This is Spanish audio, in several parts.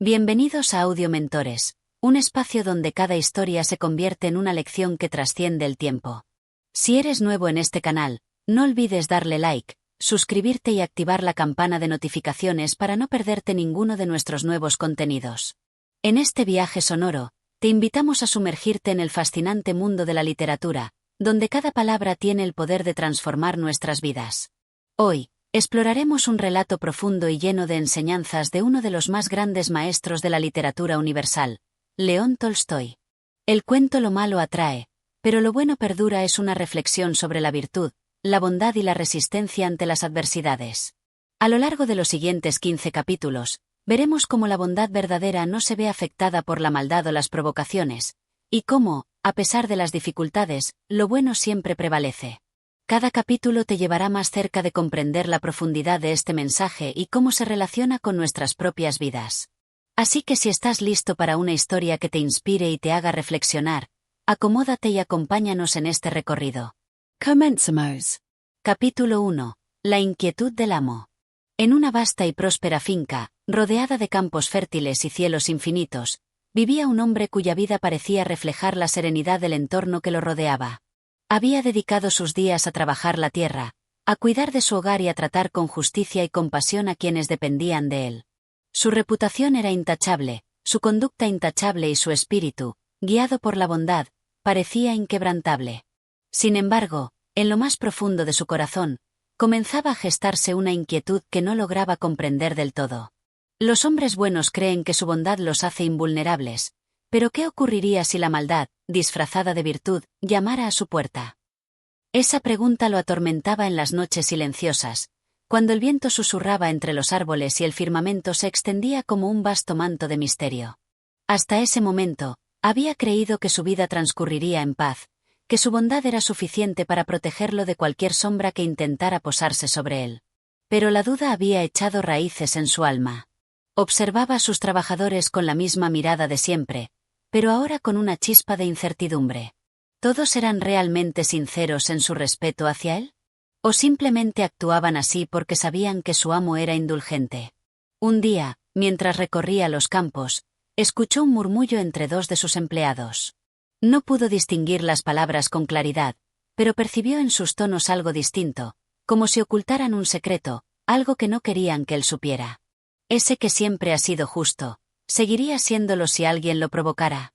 Bienvenidos a Audio Mentores, un espacio donde cada historia se convierte en una lección que trasciende el tiempo. Si eres nuevo en este canal, no olvides darle like, suscribirte y activar la campana de notificaciones para no perderte ninguno de nuestros nuevos contenidos. En este viaje sonoro, te invitamos a sumergirte en el fascinante mundo de la literatura, donde cada palabra tiene el poder de transformar nuestras vidas. Hoy, exploraremos un relato profundo y lleno de enseñanzas de uno de los más grandes maestros de la literatura universal, León Tolstoy. El cuento Lo malo atrae, pero lo bueno perdura es una reflexión sobre la virtud, la bondad y la resistencia ante las adversidades. A lo largo de los siguientes 15 capítulos, veremos cómo la bondad verdadera no se ve afectada por la maldad o las provocaciones, y cómo, a pesar de las dificultades, lo bueno siempre prevalece. Cada capítulo te llevará más cerca de comprender la profundidad de este mensaje y cómo se relaciona con nuestras propias vidas. Así que si estás listo para una historia que te inspire y te haga reflexionar, acomódate y acompáñanos en este recorrido. Comencemos. Capítulo 1. La inquietud del amo. En una vasta y próspera finca, rodeada de campos fértiles y cielos infinitos, vivía un hombre cuya vida parecía reflejar la serenidad del entorno que lo rodeaba. Había dedicado sus días a trabajar la tierra, a cuidar de su hogar y a tratar con justicia y compasión a quienes dependían de él. Su reputación era intachable, su conducta intachable y su espíritu, guiado por la bondad, parecía inquebrantable. Sin embargo, en lo más profundo de su corazón, comenzaba a gestarse una inquietud que no lograba comprender del todo. Los hombres buenos creen que su bondad los hace invulnerables, pero ¿qué ocurriría si la maldad, disfrazada de virtud, llamara a su puerta? Esa pregunta lo atormentaba en las noches silenciosas, cuando el viento susurraba entre los árboles y el firmamento se extendía como un vasto manto de misterio. Hasta ese momento, había creído que su vida transcurriría en paz, que su bondad era suficiente para protegerlo de cualquier sombra que intentara posarse sobre él. Pero la duda había echado raíces en su alma. Observaba a sus trabajadores con la misma mirada de siempre, pero ahora con una chispa de incertidumbre. ¿Todos eran realmente sinceros en su respeto hacia él? ¿O simplemente actuaban así porque sabían que su amo era indulgente? Un día, mientras recorría los campos, escuchó un murmullo entre dos de sus empleados. No pudo distinguir las palabras con claridad, pero percibió en sus tonos algo distinto, como si ocultaran un secreto, algo que no querían que él supiera. Ese que siempre ha sido justo, ¿seguiría siéndolo si alguien lo provocara?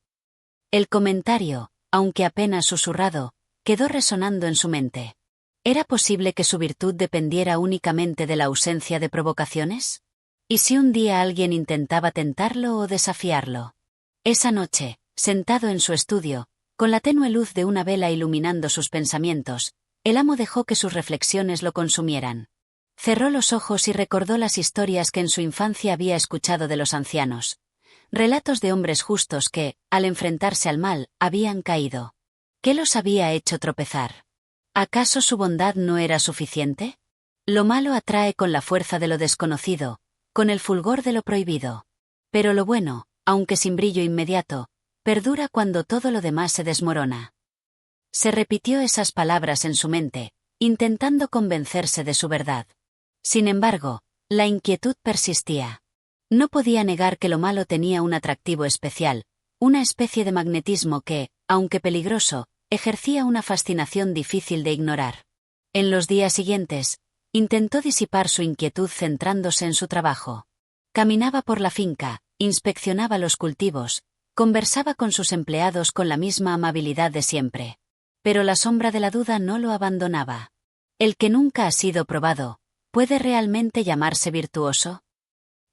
El comentario, aunque apenas susurrado, quedó resonando en su mente. ¿Era posible que su virtud dependiera únicamente de la ausencia de provocaciones? ¿Y si un día alguien intentaba tentarlo o desafiarlo? Esa noche, sentado en su estudio, con la tenue luz de una vela iluminando sus pensamientos, el amo dejó que sus reflexiones lo consumieran. Cerró los ojos y recordó las historias que en su infancia había escuchado de los ancianos. Relatos de hombres justos que, al enfrentarse al mal, habían caído. ¿Qué los había hecho tropezar? ¿Acaso su bondad no era suficiente? Lo malo atrae con la fuerza de lo desconocido, con el fulgor de lo prohibido. Pero lo bueno, aunque sin brillo inmediato, perdura cuando todo lo demás se desmorona. Se repitió esas palabras en su mente, intentando convencerse de su verdad. Sin embargo, la inquietud persistía. No podía negar que lo malo tenía un atractivo especial, una especie de magnetismo que, aunque peligroso, ejercía una fascinación difícil de ignorar. En los días siguientes, intentó disipar su inquietud centrándose en su trabajo. Caminaba por la finca, inspeccionaba los cultivos, conversaba con sus empleados con la misma amabilidad de siempre. Pero la sombra de la duda no lo abandonaba. El que nunca ha sido probado, ¿puede realmente llamarse virtuoso?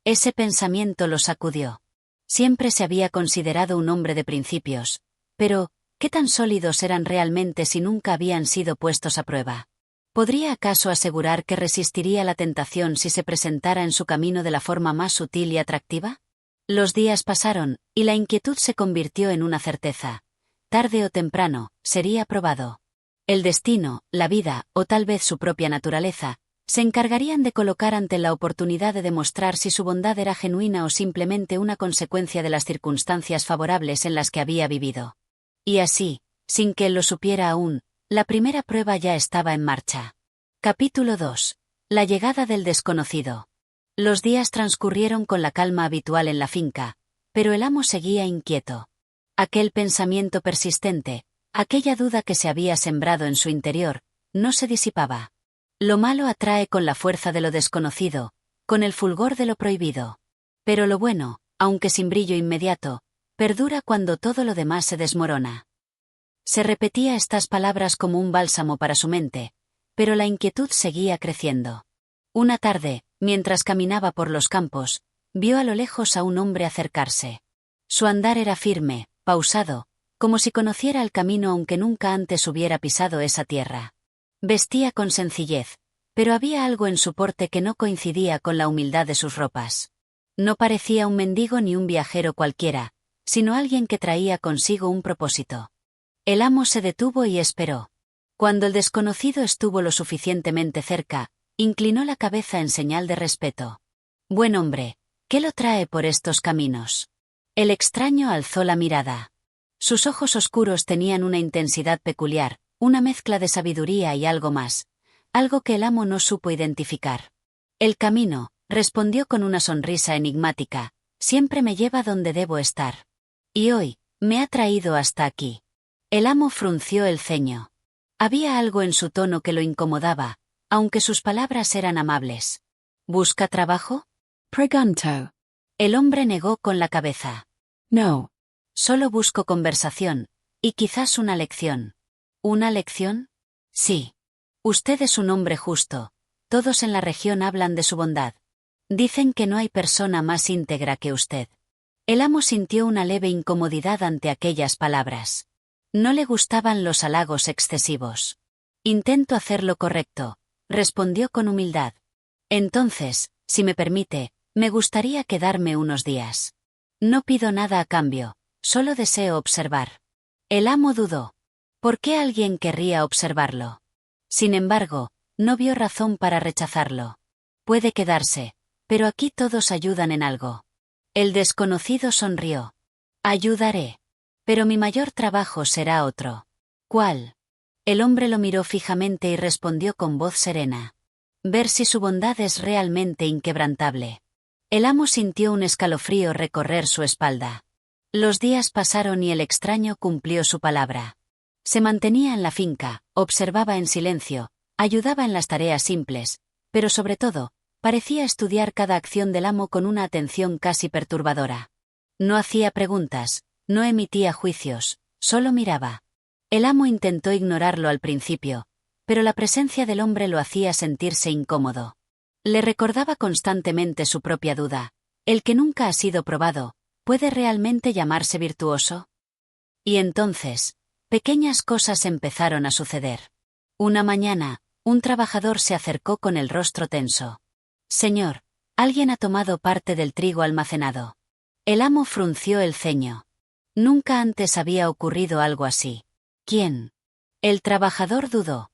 Ese pensamiento lo sacudió. Siempre se había considerado un hombre de principios, pero, ¿qué tan sólidos eran realmente si nunca habían sido puestos a prueba? ¿Podría acaso asegurar que resistiría la tentación si se presentara en su camino de la forma más sutil y atractiva? Los días pasaron, y la inquietud se convirtió en una certeza. Tarde o temprano, sería probado. El destino, la vida, o tal vez su propia naturaleza, se encargarían de colocar ante la oportunidad de demostrar si su bondad era genuina o simplemente una consecuencia de las circunstancias favorables en las que había vivido. Y así, sin que él lo supiera aún, la primera prueba ya estaba en marcha. Capítulo 2. La llegada del desconocido. Los días transcurrieron con la calma habitual en la finca, pero el amo seguía inquieto. Aquel pensamiento persistente, aquella duda que se había sembrado en su interior, no se disipaba. Lo malo atrae con la fuerza de lo desconocido, con el fulgor de lo prohibido. Pero lo bueno, aunque sin brillo inmediato, perdura cuando todo lo demás se desmorona. Se repetía estas palabras como un bálsamo para su mente, pero la inquietud seguía creciendo. Una tarde, mientras caminaba por los campos, vio a lo lejos a un hombre acercarse. Su andar era firme, pausado, como si conociera el camino aunque nunca antes hubiera pisado esa tierra. Vestía con sencillez, pero había algo en su porte que no coincidía con la humildad de sus ropas. No parecía un mendigo ni un viajero cualquiera, sino alguien que traía consigo un propósito. El amo se detuvo y esperó. Cuando el desconocido estuvo lo suficientemente cerca, inclinó la cabeza en señal de respeto. «Buen hombre, ¿qué lo trae por estos caminos?» El extraño alzó la mirada. Sus ojos oscuros tenían una intensidad peculiar, una mezcla de sabiduría y algo más, algo que el amo no supo identificar. «El camino», respondió con una sonrisa enigmática, «siempre me lleva donde debo estar. Y hoy, me ha traído hasta aquí». El amo frunció el ceño. Había algo en su tono que lo incomodaba, aunque sus palabras eran amables. «¿Busca trabajo?» Pregunto. El hombre negó con la cabeza. No. «Solo busco conversación, y quizás una lección». «¿Una lección?» «Sí. Usted es un hombre justo. Todos en la región hablan de su bondad. Dicen que no hay persona más íntegra que usted». El amo sintió una leve incomodidad ante aquellas palabras. No le gustaban los halagos excesivos. «Intento hacer lo correcto», respondió con humildad. «Entonces, si me permite, me gustaría quedarme unos días. No pido nada a cambio, solo deseo observar». El amo dudó. ¿Por qué alguien querría observarlo? Sin embargo, no vio razón para rechazarlo. «Puede quedarse, pero aquí todos ayudan en algo». El desconocido sonrió. «Ayudaré. Pero mi mayor trabajo será otro». «¿Cuál?» El hombre lo miró fijamente y respondió con voz serena. «Ver si su bondad es realmente inquebrantable». El amo sintió un escalofrío recorrer su espalda. Los días pasaron y el extraño cumplió su palabra. Se mantenía en la finca, observaba en silencio, ayudaba en las tareas simples, pero sobre todo, parecía estudiar cada acción del amo con una atención casi perturbadora. No hacía preguntas, no emitía juicios, solo miraba. El amo intentó ignorarlo al principio, pero la presencia del hombre lo hacía sentirse incómodo. Le recordaba constantemente su propia duda. ¿El que nunca ha sido probado, puede realmente llamarse virtuoso? Y entonces, pequeñas cosas empezaron a suceder. Una mañana, un trabajador se acercó con el rostro tenso. «Señor, alguien ha tomado parte del trigo almacenado». El amo frunció el ceño. Nunca antes había ocurrido algo así. «¿Quién?» El trabajador dudó.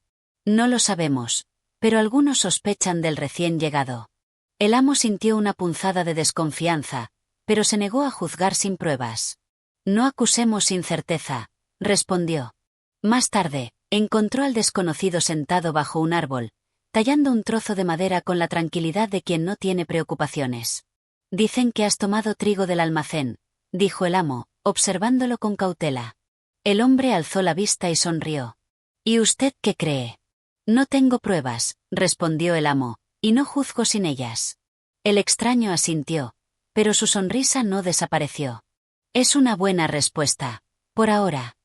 «No lo sabemos, pero algunos sospechan del recién llegado». El amo sintió una punzada de desconfianza, pero se negó a juzgar sin pruebas. «No acusemos sin certeza», respondió. Más tarde, encontró al desconocido sentado bajo un árbol, tallando un trozo de madera con la tranquilidad de quien no tiene preocupaciones. «Dicen que has tomado trigo del almacén», dijo el amo, observándolo con cautela. El hombre alzó la vista y sonrió. «¿Y usted qué cree?» «No tengo pruebas», respondió el amo, «y no juzgo sin ellas». El extraño asintió, pero su sonrisa no desapareció. «Es una buena respuesta. Por ahora».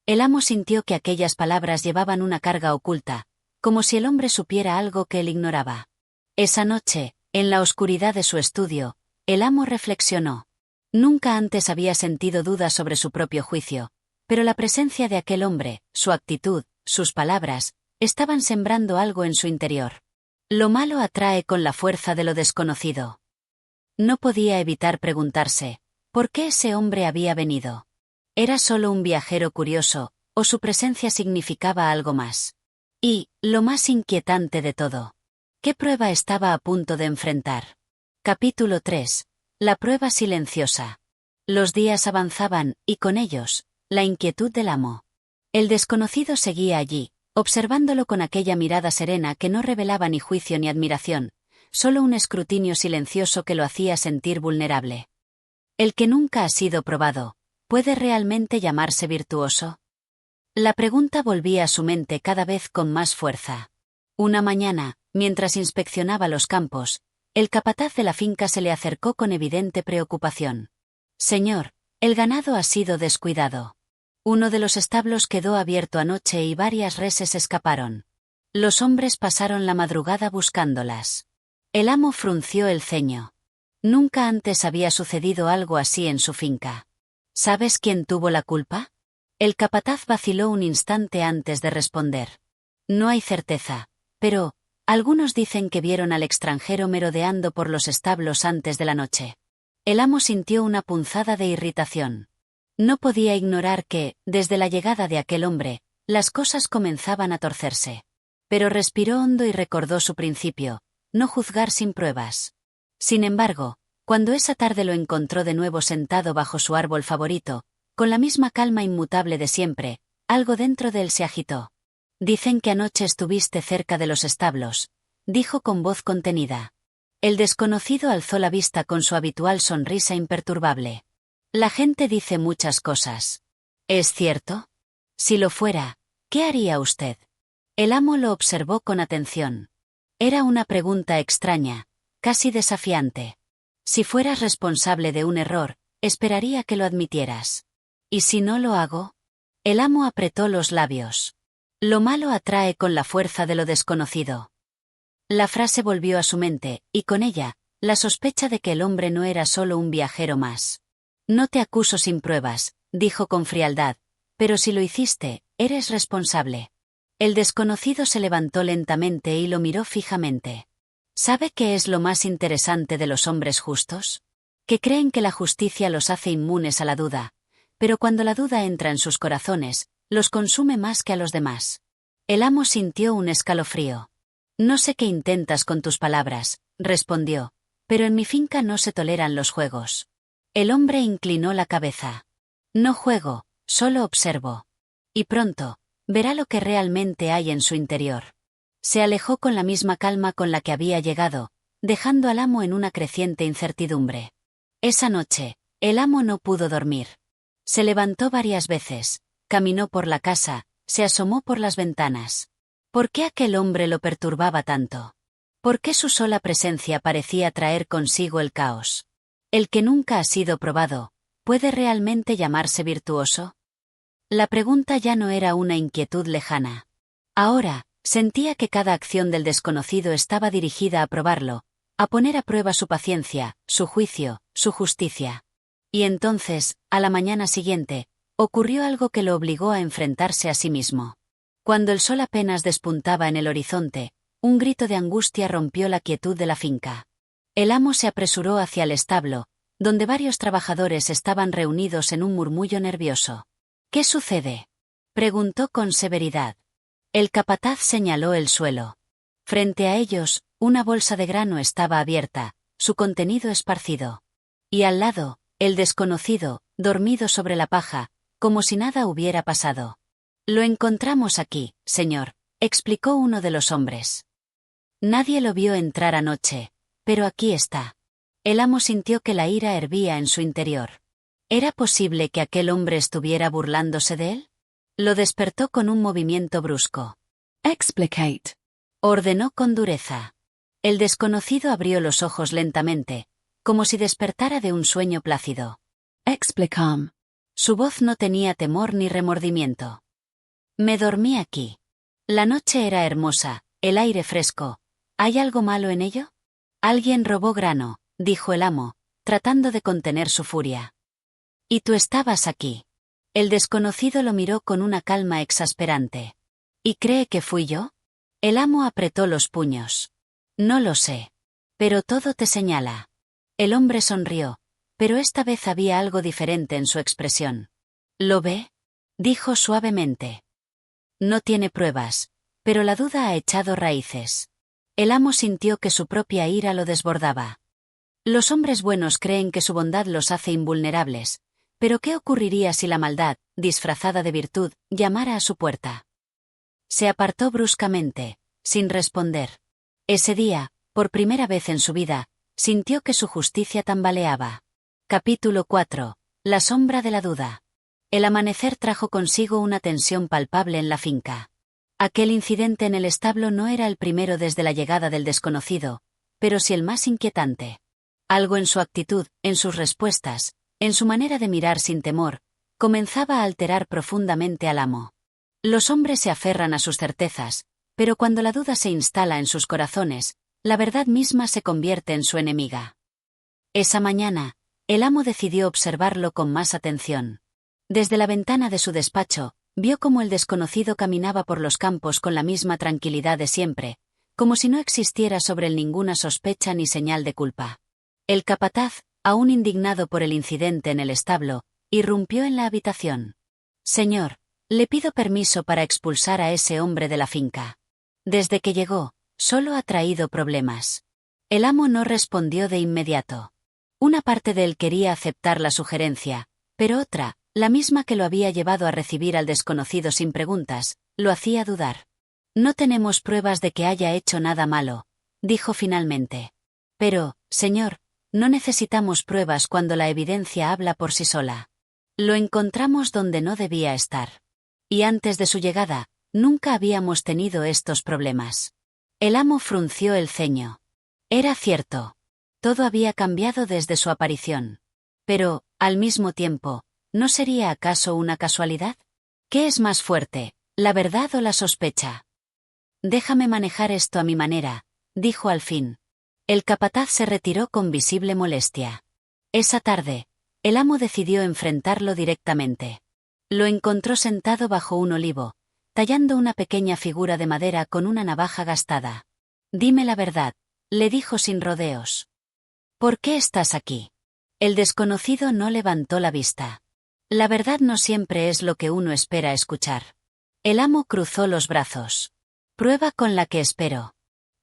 El amo sintió que aquellas palabras llevaban una carga oculta, como si el hombre supiera algo que él ignoraba. Esa noche, en la oscuridad de su estudio, el amo reflexionó. Nunca antes había sentido dudas sobre su propio juicio, pero la presencia de aquel hombre, su actitud, sus palabras, estaban sembrando algo en su interior. Lo malo atrae con la fuerza de lo desconocido. No podía evitar preguntarse, ¿por qué ese hombre había venido? ¿Era solo un viajero curioso, o su presencia significaba algo más? Y, lo más inquietante de todo, ¿qué prueba estaba a punto de enfrentar? Capítulo 3. La prueba silenciosa. Los días avanzaban, y con ellos, la inquietud del amo. El desconocido seguía allí, observándolo con aquella mirada serena que no revelaba ni juicio ni admiración, solo un escrutinio silencioso que lo hacía sentir vulnerable. ¿El que nunca ha sido probado, puede realmente llamarse virtuoso? La pregunta volvía a su mente cada vez con más fuerza. Una mañana, mientras inspeccionaba los campos, el capataz de la finca se le acercó con evidente preocupación. «Señor, el ganado ha sido descuidado. Uno de los establos quedó abierto anoche y varias reses escaparon. Los hombres pasaron la madrugada buscándolas». El amo frunció el ceño. Nunca antes había sucedido algo así en su finca. ¿Sabes quién tuvo la culpa? El capataz vaciló un instante antes de responder. No hay certeza, pero algunos dicen que vieron al extranjero merodeando por los establos antes de la noche. El amo sintió una punzada de irritación. No podía ignorar que, desde la llegada de aquel hombre, las cosas comenzaban a torcerse. Pero respiró hondo y recordó su principio: no juzgar sin pruebas. Sin embargo, cuando esa tarde lo encontró de nuevo sentado bajo su árbol favorito, con la misma calma inmutable de siempre, algo dentro de él se agitó. «Dicen que anoche estuviste cerca de los establos», dijo con voz contenida. El desconocido alzó la vista con su habitual sonrisa imperturbable. «La gente dice muchas cosas. ¿Es cierto? Si lo fuera, ¿qué haría usted?» El amo lo observó con atención. Era una pregunta extraña, casi desafiante. «Si fueras responsable de un error, esperaría que lo admitieras. ¿Y si no lo hago?» El amo apretó los labios. «Lo malo atrae con la fuerza de lo desconocido». La frase volvió a su mente, y con ella, la sospecha de que el hombre no era solo un viajero más. «No te acuso sin pruebas», dijo con frialdad, «pero si lo hiciste, eres responsable». El desconocido se levantó lentamente y lo miró fijamente. ¿Sabe qué es lo más interesante de los hombres justos? Que creen que la justicia los hace inmunes a la duda, pero cuando la duda entra en sus corazones, los consume más que a los demás. El amo sintió un escalofrío. «No sé qué intentas con tus palabras», respondió, «pero en mi finca no se toleran los juegos». El hombre inclinó la cabeza. «No juego, solo observo. Y pronto, verá lo que realmente hay en su interior». Se alejó con la misma calma con la que había llegado, dejando al amo en una creciente incertidumbre. Esa noche, el amo no pudo dormir. Se levantó varias veces, caminó por la casa, se asomó por las ventanas. ¿Por qué aquel hombre lo perturbaba tanto? ¿Por qué su sola presencia parecía traer consigo el caos? ¿El que nunca ha sido probado, puede realmente llamarse virtuoso? La pregunta ya no era una inquietud lejana. Ahora, sentía que cada acción del desconocido estaba dirigida a probarlo, a poner a prueba su paciencia, su juicio, su justicia. Y entonces, a la mañana siguiente, ocurrió algo que lo obligó a enfrentarse a sí mismo. Cuando el sol apenas despuntaba en el horizonte, un grito de angustia rompió la quietud de la finca. El amo se apresuró hacia el establo, donde varios trabajadores estaban reunidos en un murmullo nervioso. «¿Qué sucede?», preguntó con severidad. El capataz señaló el suelo. Frente a ellos, una bolsa de grano estaba abierta, su contenido esparcido. Y al lado, el desconocido, dormido sobre la paja, como si nada hubiera pasado. «Lo encontramos aquí, señor», explicó uno de los hombres. Nadie lo vio entrar anoche, pero aquí está. El amo sintió que la ira hervía en su interior. ¿Era posible que aquel hombre estuviera burlándose de él? Lo despertó con un movimiento brusco. «Explicate», ordenó con dureza. El desconocido abrió los ojos lentamente, como si despertara de un sueño plácido. «Explicam». Su voz no tenía temor ni remordimiento. «Me dormí aquí. La noche era hermosa, el aire fresco. ¿Hay algo malo en ello?» «Alguien robó grano», dijo el amo, tratando de contener su furia. «Y tú estabas aquí». El desconocido lo miró con una calma exasperante. «¿Y cree que fui yo?» El amo apretó los puños. «No lo sé. Pero todo te señala». El hombre sonrió, pero esta vez había algo diferente en su expresión. «¿Lo ve?», dijo suavemente. «No tiene pruebas, pero la duda ha echado raíces». El amo sintió que su propia ira lo desbordaba. Los hombres buenos creen que su bondad los hace invulnerables, pero ¿qué ocurriría si la maldad, disfrazada de virtud, llamara a su puerta? Se apartó bruscamente, sin responder. Ese día, Por primera vez en su vida, sintió que su justicia tambaleaba. Capítulo 4. La sombra de la duda. El amanecer trajo consigo una tensión palpable en la finca. Aquel incidente en el establo no era el primero desde la llegada del desconocido, pero sí el más inquietante. Algo en su actitud, en sus respuestas, en su manera de mirar sin temor, comenzaba a alterar profundamente al amo. Los hombres se aferran a sus certezas, pero cuando la duda se instala en sus corazones, la verdad misma se convierte en su enemiga. Esa mañana, el amo decidió observarlo con más atención. Desde la ventana de su despacho, vio cómo el desconocido caminaba por los campos con la misma tranquilidad de siempre, como si no existiera sobre él ninguna sospecha ni señal de culpa. El capataz, aún indignado por el incidente en el establo, irrumpió en la habitación. «Señor, le pido permiso para expulsar a ese hombre de la finca. Desde que llegó, solo ha traído problemas». El amo no respondió de inmediato. Una parte de él quería aceptar la sugerencia, pero otra, la misma que lo había llevado a recibir al desconocido sin preguntas, lo hacía dudar. «No tenemos pruebas de que haya hecho nada malo», dijo finalmente. «Pero, señor, no necesitamos pruebas cuando la evidencia habla por sí sola. Lo encontramos donde no debía estar. Y antes de su llegada, nunca habíamos tenido estos problemas». El amo frunció el ceño. Era cierto. Todo había cambiado desde su aparición. Pero, al mismo tiempo, ¿no sería acaso una casualidad? ¿Qué es más fuerte, la verdad o la sospecha? «Déjame manejar esto a mi manera», dijo al fin. El capataz se retiró con visible molestia. Esa tarde, el amo decidió enfrentarlo directamente. Lo encontró sentado bajo un olivo, tallando una pequeña figura de madera con una navaja gastada. «Dime la verdad», le dijo sin rodeos. «¿Por qué estás aquí?» El desconocido no levantó la vista. La verdad no siempre es lo que uno espera escuchar. El amo cruzó los brazos. «Prueba con la que espero».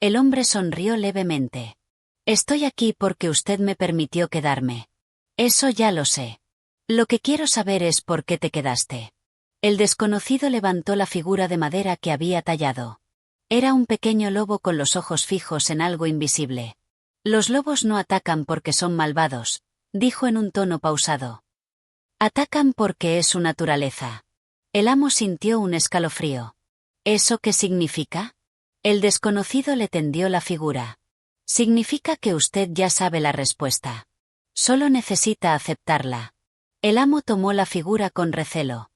El hombre sonrió levemente. «Estoy aquí porque usted me permitió quedarme». «Eso ya lo sé. Lo que quiero saber es por qué te quedaste». El desconocido levantó la figura de madera que había tallado. Era un pequeño lobo con los ojos fijos en algo invisible. «Los lobos no atacan porque son malvados», dijo en un tono pausado. «Atacan porque es su naturaleza». El amo sintió un escalofrío. «¿Eso qué significa?» El desconocido le tendió la figura. «Significa que usted ya sabe la respuesta. Solo necesita aceptarla». El amo tomó la figura con recelo.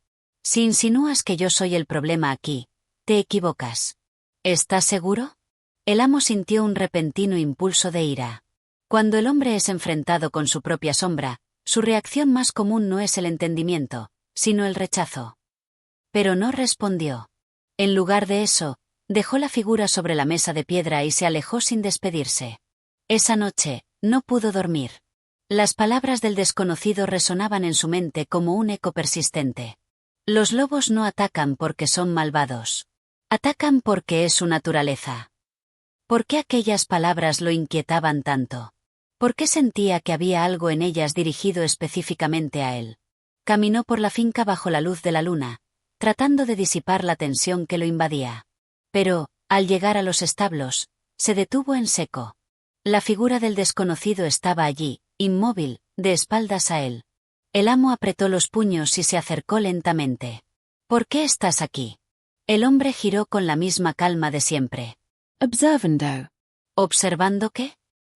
«Si insinúas que yo soy el problema aquí, te equivocas». «¿Estás seguro?» El amo sintió un repentino impulso de ira. Cuando el hombre es enfrentado con su propia sombra, su reacción más común no es el entendimiento, sino el rechazo. Pero no respondió. En lugar de eso, dejó la figura sobre la mesa de piedra y se alejó sin despedirse. Esa noche, no pudo dormir. Las palabras del desconocido resonaban en su mente como un eco persistente. «Los lobos no atacan porque son malvados. Atacan porque es su naturaleza». ¿Por qué aquellas palabras lo inquietaban tanto? ¿Por qué sentía que había algo en ellas dirigido específicamente a él? Caminó por la finca bajo la luz de la luna, tratando de disipar la tensión que lo invadía. Pero, al llegar a los establos, se detuvo en seco. La figura del desconocido estaba allí, inmóvil, de espaldas a él. El amo apretó los puños y se acercó lentamente. «¿Por qué estás aquí?» El hombre giró con la misma calma de siempre. Observando. ¿Observando qué?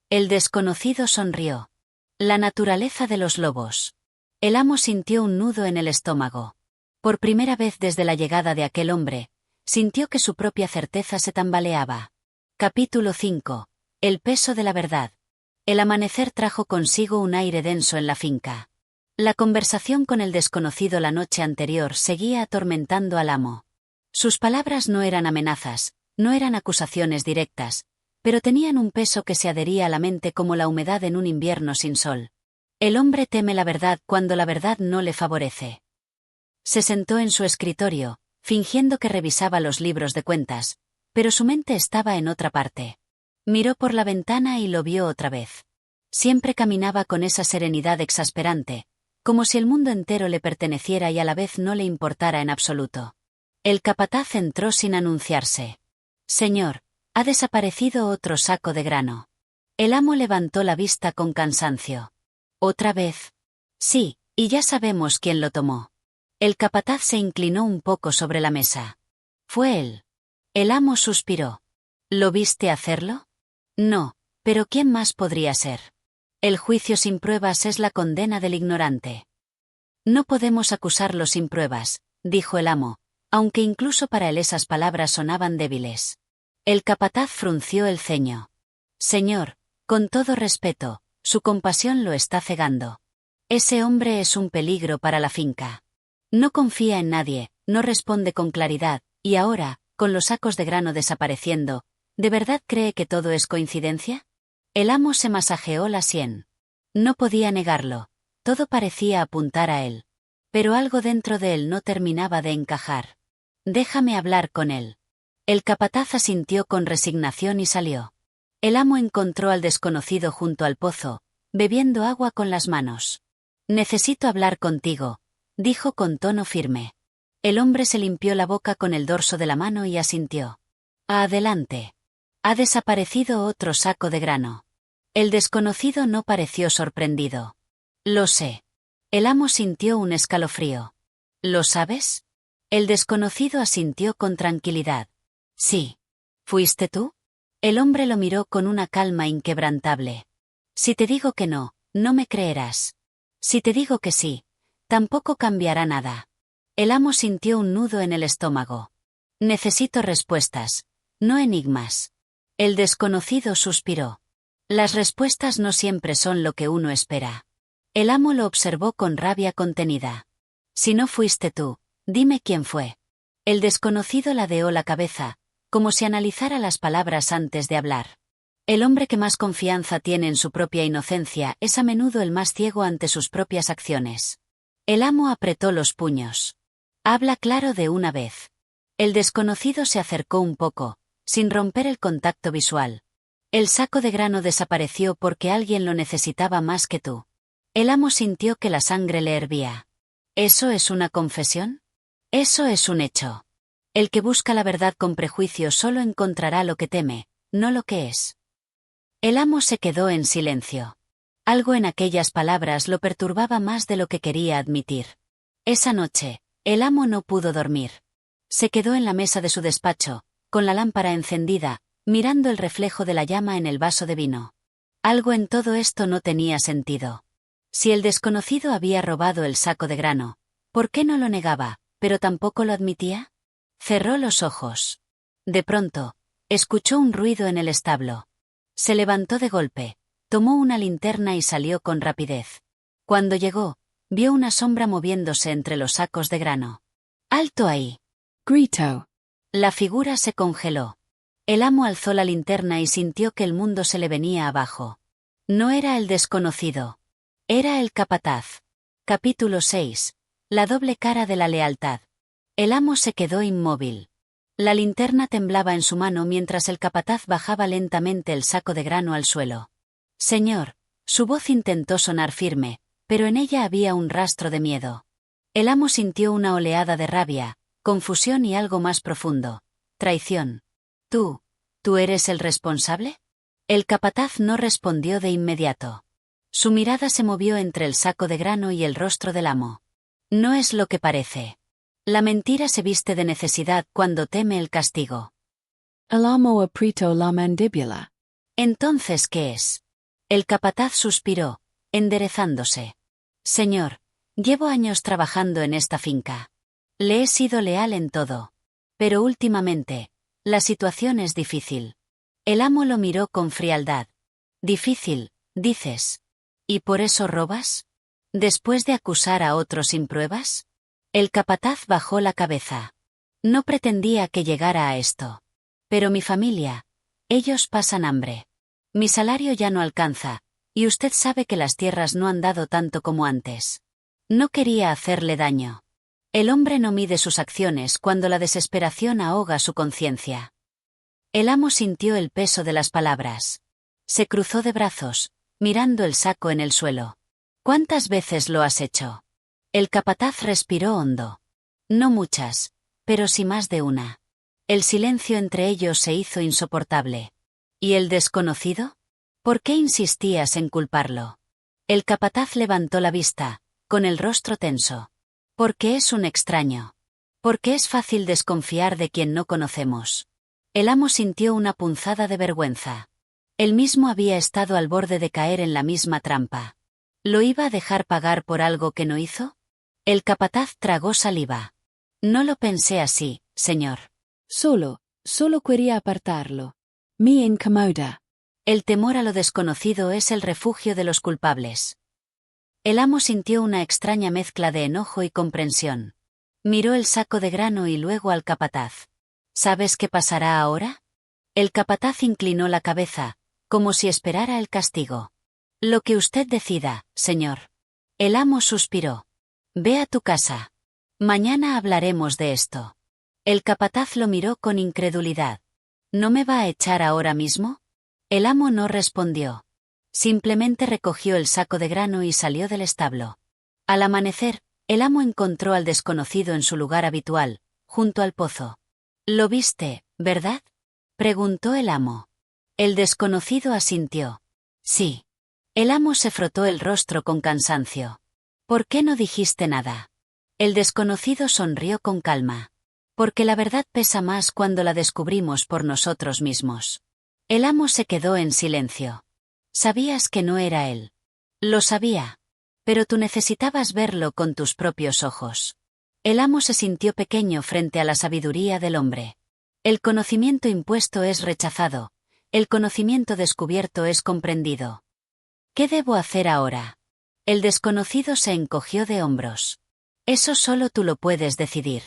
El desconocido sonrió. «La naturaleza de los lobos». El amo sintió un nudo en el estómago. Por primera vez desde la llegada de aquel hombre, sintió que su propia certeza se tambaleaba. Capítulo 5. El peso de la verdad. El amanecer trajo consigo un aire denso en la finca. La conversación con el desconocido la noche anterior seguía atormentando al amo. Sus palabras no eran amenazas, no eran acusaciones directas, pero tenían un peso que se adhería a la mente como la humedad en un invierno sin sol. El hombre teme la verdad cuando la verdad no le favorece. Se sentó en su escritorio, fingiendo que revisaba los libros de cuentas, pero su mente estaba en otra parte. Miró por la ventana y lo vio otra vez. Siempre caminaba con esa serenidad exasperante, como si el mundo entero le perteneciera y a la vez no le importara en absoluto. El capataz entró sin anunciarse. «Señor, Ha desaparecido otro saco de grano. El amo levantó la vista con cansancio. ¿Otra vez? Sí, y ya sabemos quién lo tomó. El capataz se inclinó un poco sobre la mesa. Fue él. El amo suspiró. ¿Lo viste hacerlo? No, pero ¿quién más podría ser? El juicio sin pruebas es la condena del ignorante. No podemos acusarlo sin pruebas, dijo el amo, aunque incluso para él esas palabras sonaban débiles. El capataz frunció el ceño. Señor, con todo respeto, su compasión lo está cegando. Ese hombre es un peligro para la finca. No confía en nadie, no responde con claridad, y ahora, con los sacos de grano desapareciendo, ¿de verdad cree que todo es coincidencia? El amo se masajeó la sien. No podía negarlo, todo parecía apuntar a él. Pero algo dentro de él no terminaba de encajar. Déjame hablar con él. El capataz asintió con resignación y salió. El amo encontró al desconocido junto al pozo, bebiendo agua con las manos. Necesito hablar contigo, dijo con tono firme. El hombre se limpió la boca con el dorso de la mano y asintió. Adelante. Ha desaparecido otro saco de grano. El desconocido no pareció sorprendido. Lo sé. El amo sintió un escalofrío. ¿Lo sabes? El desconocido asintió con tranquilidad. Sí. ¿Fuiste tú? El hombre lo miró con una calma inquebrantable. Si te digo que no, no me creerás. Si te digo que sí, tampoco cambiará nada. El amo sintió un nudo en el estómago. Necesito respuestas, no enigmas. El desconocido suspiró. Las respuestas no siempre son lo que uno espera. El amo lo observó con rabia contenida. Si no fuiste tú, dime quién fue. El desconocido ladeó la cabeza, como si analizara las palabras antes de hablar. El hombre que más confianza tiene en su propia inocencia es a menudo el más ciego ante sus propias acciones. El amo apretó los puños. Habla claro de una vez. El desconocido se acercó un poco, sin romper el contacto visual. El saco de grano desapareció porque alguien lo necesitaba más que tú. El amo sintió que la sangre le hervía. ¿Eso es una confesión? Eso es un hecho. El que busca la verdad con prejuicio solo encontrará lo que teme, no lo que es. El amo se quedó en silencio. Algo en aquellas palabras lo perturbaba más de lo que quería admitir. Esa noche, el amo no pudo dormir. Se quedó en la mesa de su despacho, con la lámpara encendida, mirando el reflejo de la llama en el vaso de vino. Algo en todo esto no tenía sentido. Si el desconocido había robado el saco de grano, ¿por qué no lo negaba, pero tampoco lo admitía? Cerró los ojos. De pronto, escuchó un ruido en el establo. Se levantó de golpe, tomó una linterna y salió con rapidez. Cuando llegó, vio una sombra moviéndose entre los sacos de grano. ¡Alto ahí! Grito. La figura se congeló. El amo alzó la linterna y sintió que el mundo se le venía abajo. No era el desconocido. Era el capataz. Capítulo 6. La doble cara de la lealtad. El amo se quedó inmóvil. La linterna temblaba en su mano mientras el capataz bajaba lentamente el saco de grano al suelo. Señor, su voz intentó sonar firme, pero en ella había un rastro de miedo. El amo sintió una oleada de rabia, confusión y algo más profundo. Traición. ¿Tú eres el responsable? El capataz no respondió de inmediato. Su mirada se movió entre el saco de grano y el rostro del amo. No es lo que parece. La mentira se viste de necesidad cuando teme el castigo. El amo apretó la mandíbula. ¿Entonces qué es? El capataz suspiró, enderezándose. Señor, llevo años trabajando en esta finca. Le he sido leal en todo. Pero últimamente, la situación es difícil. El amo lo miró con frialdad. Difícil, dices. ¿Y por eso robas? ¿Después de acusar a otro sin pruebas? El capataz bajó la cabeza. No pretendía que llegara a esto. Pero mi familia, ellos pasan hambre. Mi salario ya no alcanza, y usted sabe que las tierras no han dado tanto como antes. No quería hacerle daño. El hombre no mide sus acciones cuando la desesperación ahoga su conciencia. El amo sintió el peso de las palabras. Se cruzó de brazos, mirando el saco en el suelo. ¿Cuántas veces lo has hecho? El capataz respiró hondo. No muchas, pero sí más de una. El silencio entre ellos se hizo insoportable. ¿Y el desconocido? ¿Por qué insistías en culparlo? El capataz levantó la vista, con el rostro tenso. Porque es un extraño. Porque es fácil desconfiar de quien no conocemos. El amo sintió una punzada de vergüenza. Él mismo había estado al borde de caer en la misma trampa. ¿Lo iba a dejar pagar por algo que no hizo? El capataz tragó saliva. No lo pensé así, señor. Solo quería apartarlo. Me incomoda. El temor a lo desconocido es el refugio de los culpables. El amo sintió una extraña mezcla de enojo y comprensión. Miró el saco de grano y luego al capataz. ¿Sabes qué pasará ahora? El capataz inclinó la cabeza, como si esperara el castigo. Lo que usted decida, señor. El amo suspiró. Ve a tu casa. Mañana hablaremos de esto. El capataz lo miró con incredulidad. ¿No me va a echar ahora mismo? El amo no respondió. Simplemente recogió el saco de grano y salió del establo. Al amanecer, el amo encontró al desconocido en su lugar habitual, junto al pozo. «¿Lo viste, verdad?», preguntó el amo. El desconocido asintió. «Sí». El amo se frotó el rostro con cansancio. «¿Por qué no dijiste nada?». El desconocido sonrió con calma. «Porque la verdad pesa más cuando la descubrimos por nosotros mismos». El amo se quedó en silencio. «Sabías que no era él». «Lo sabía. Pero tú necesitabas verlo con tus propios ojos». El amo se sintió pequeño frente a la sabiduría del hombre. El conocimiento impuesto es rechazado, el conocimiento descubierto es comprendido. ¿Qué debo hacer ahora? El desconocido se encogió de hombros. Eso solo tú lo puedes decidir.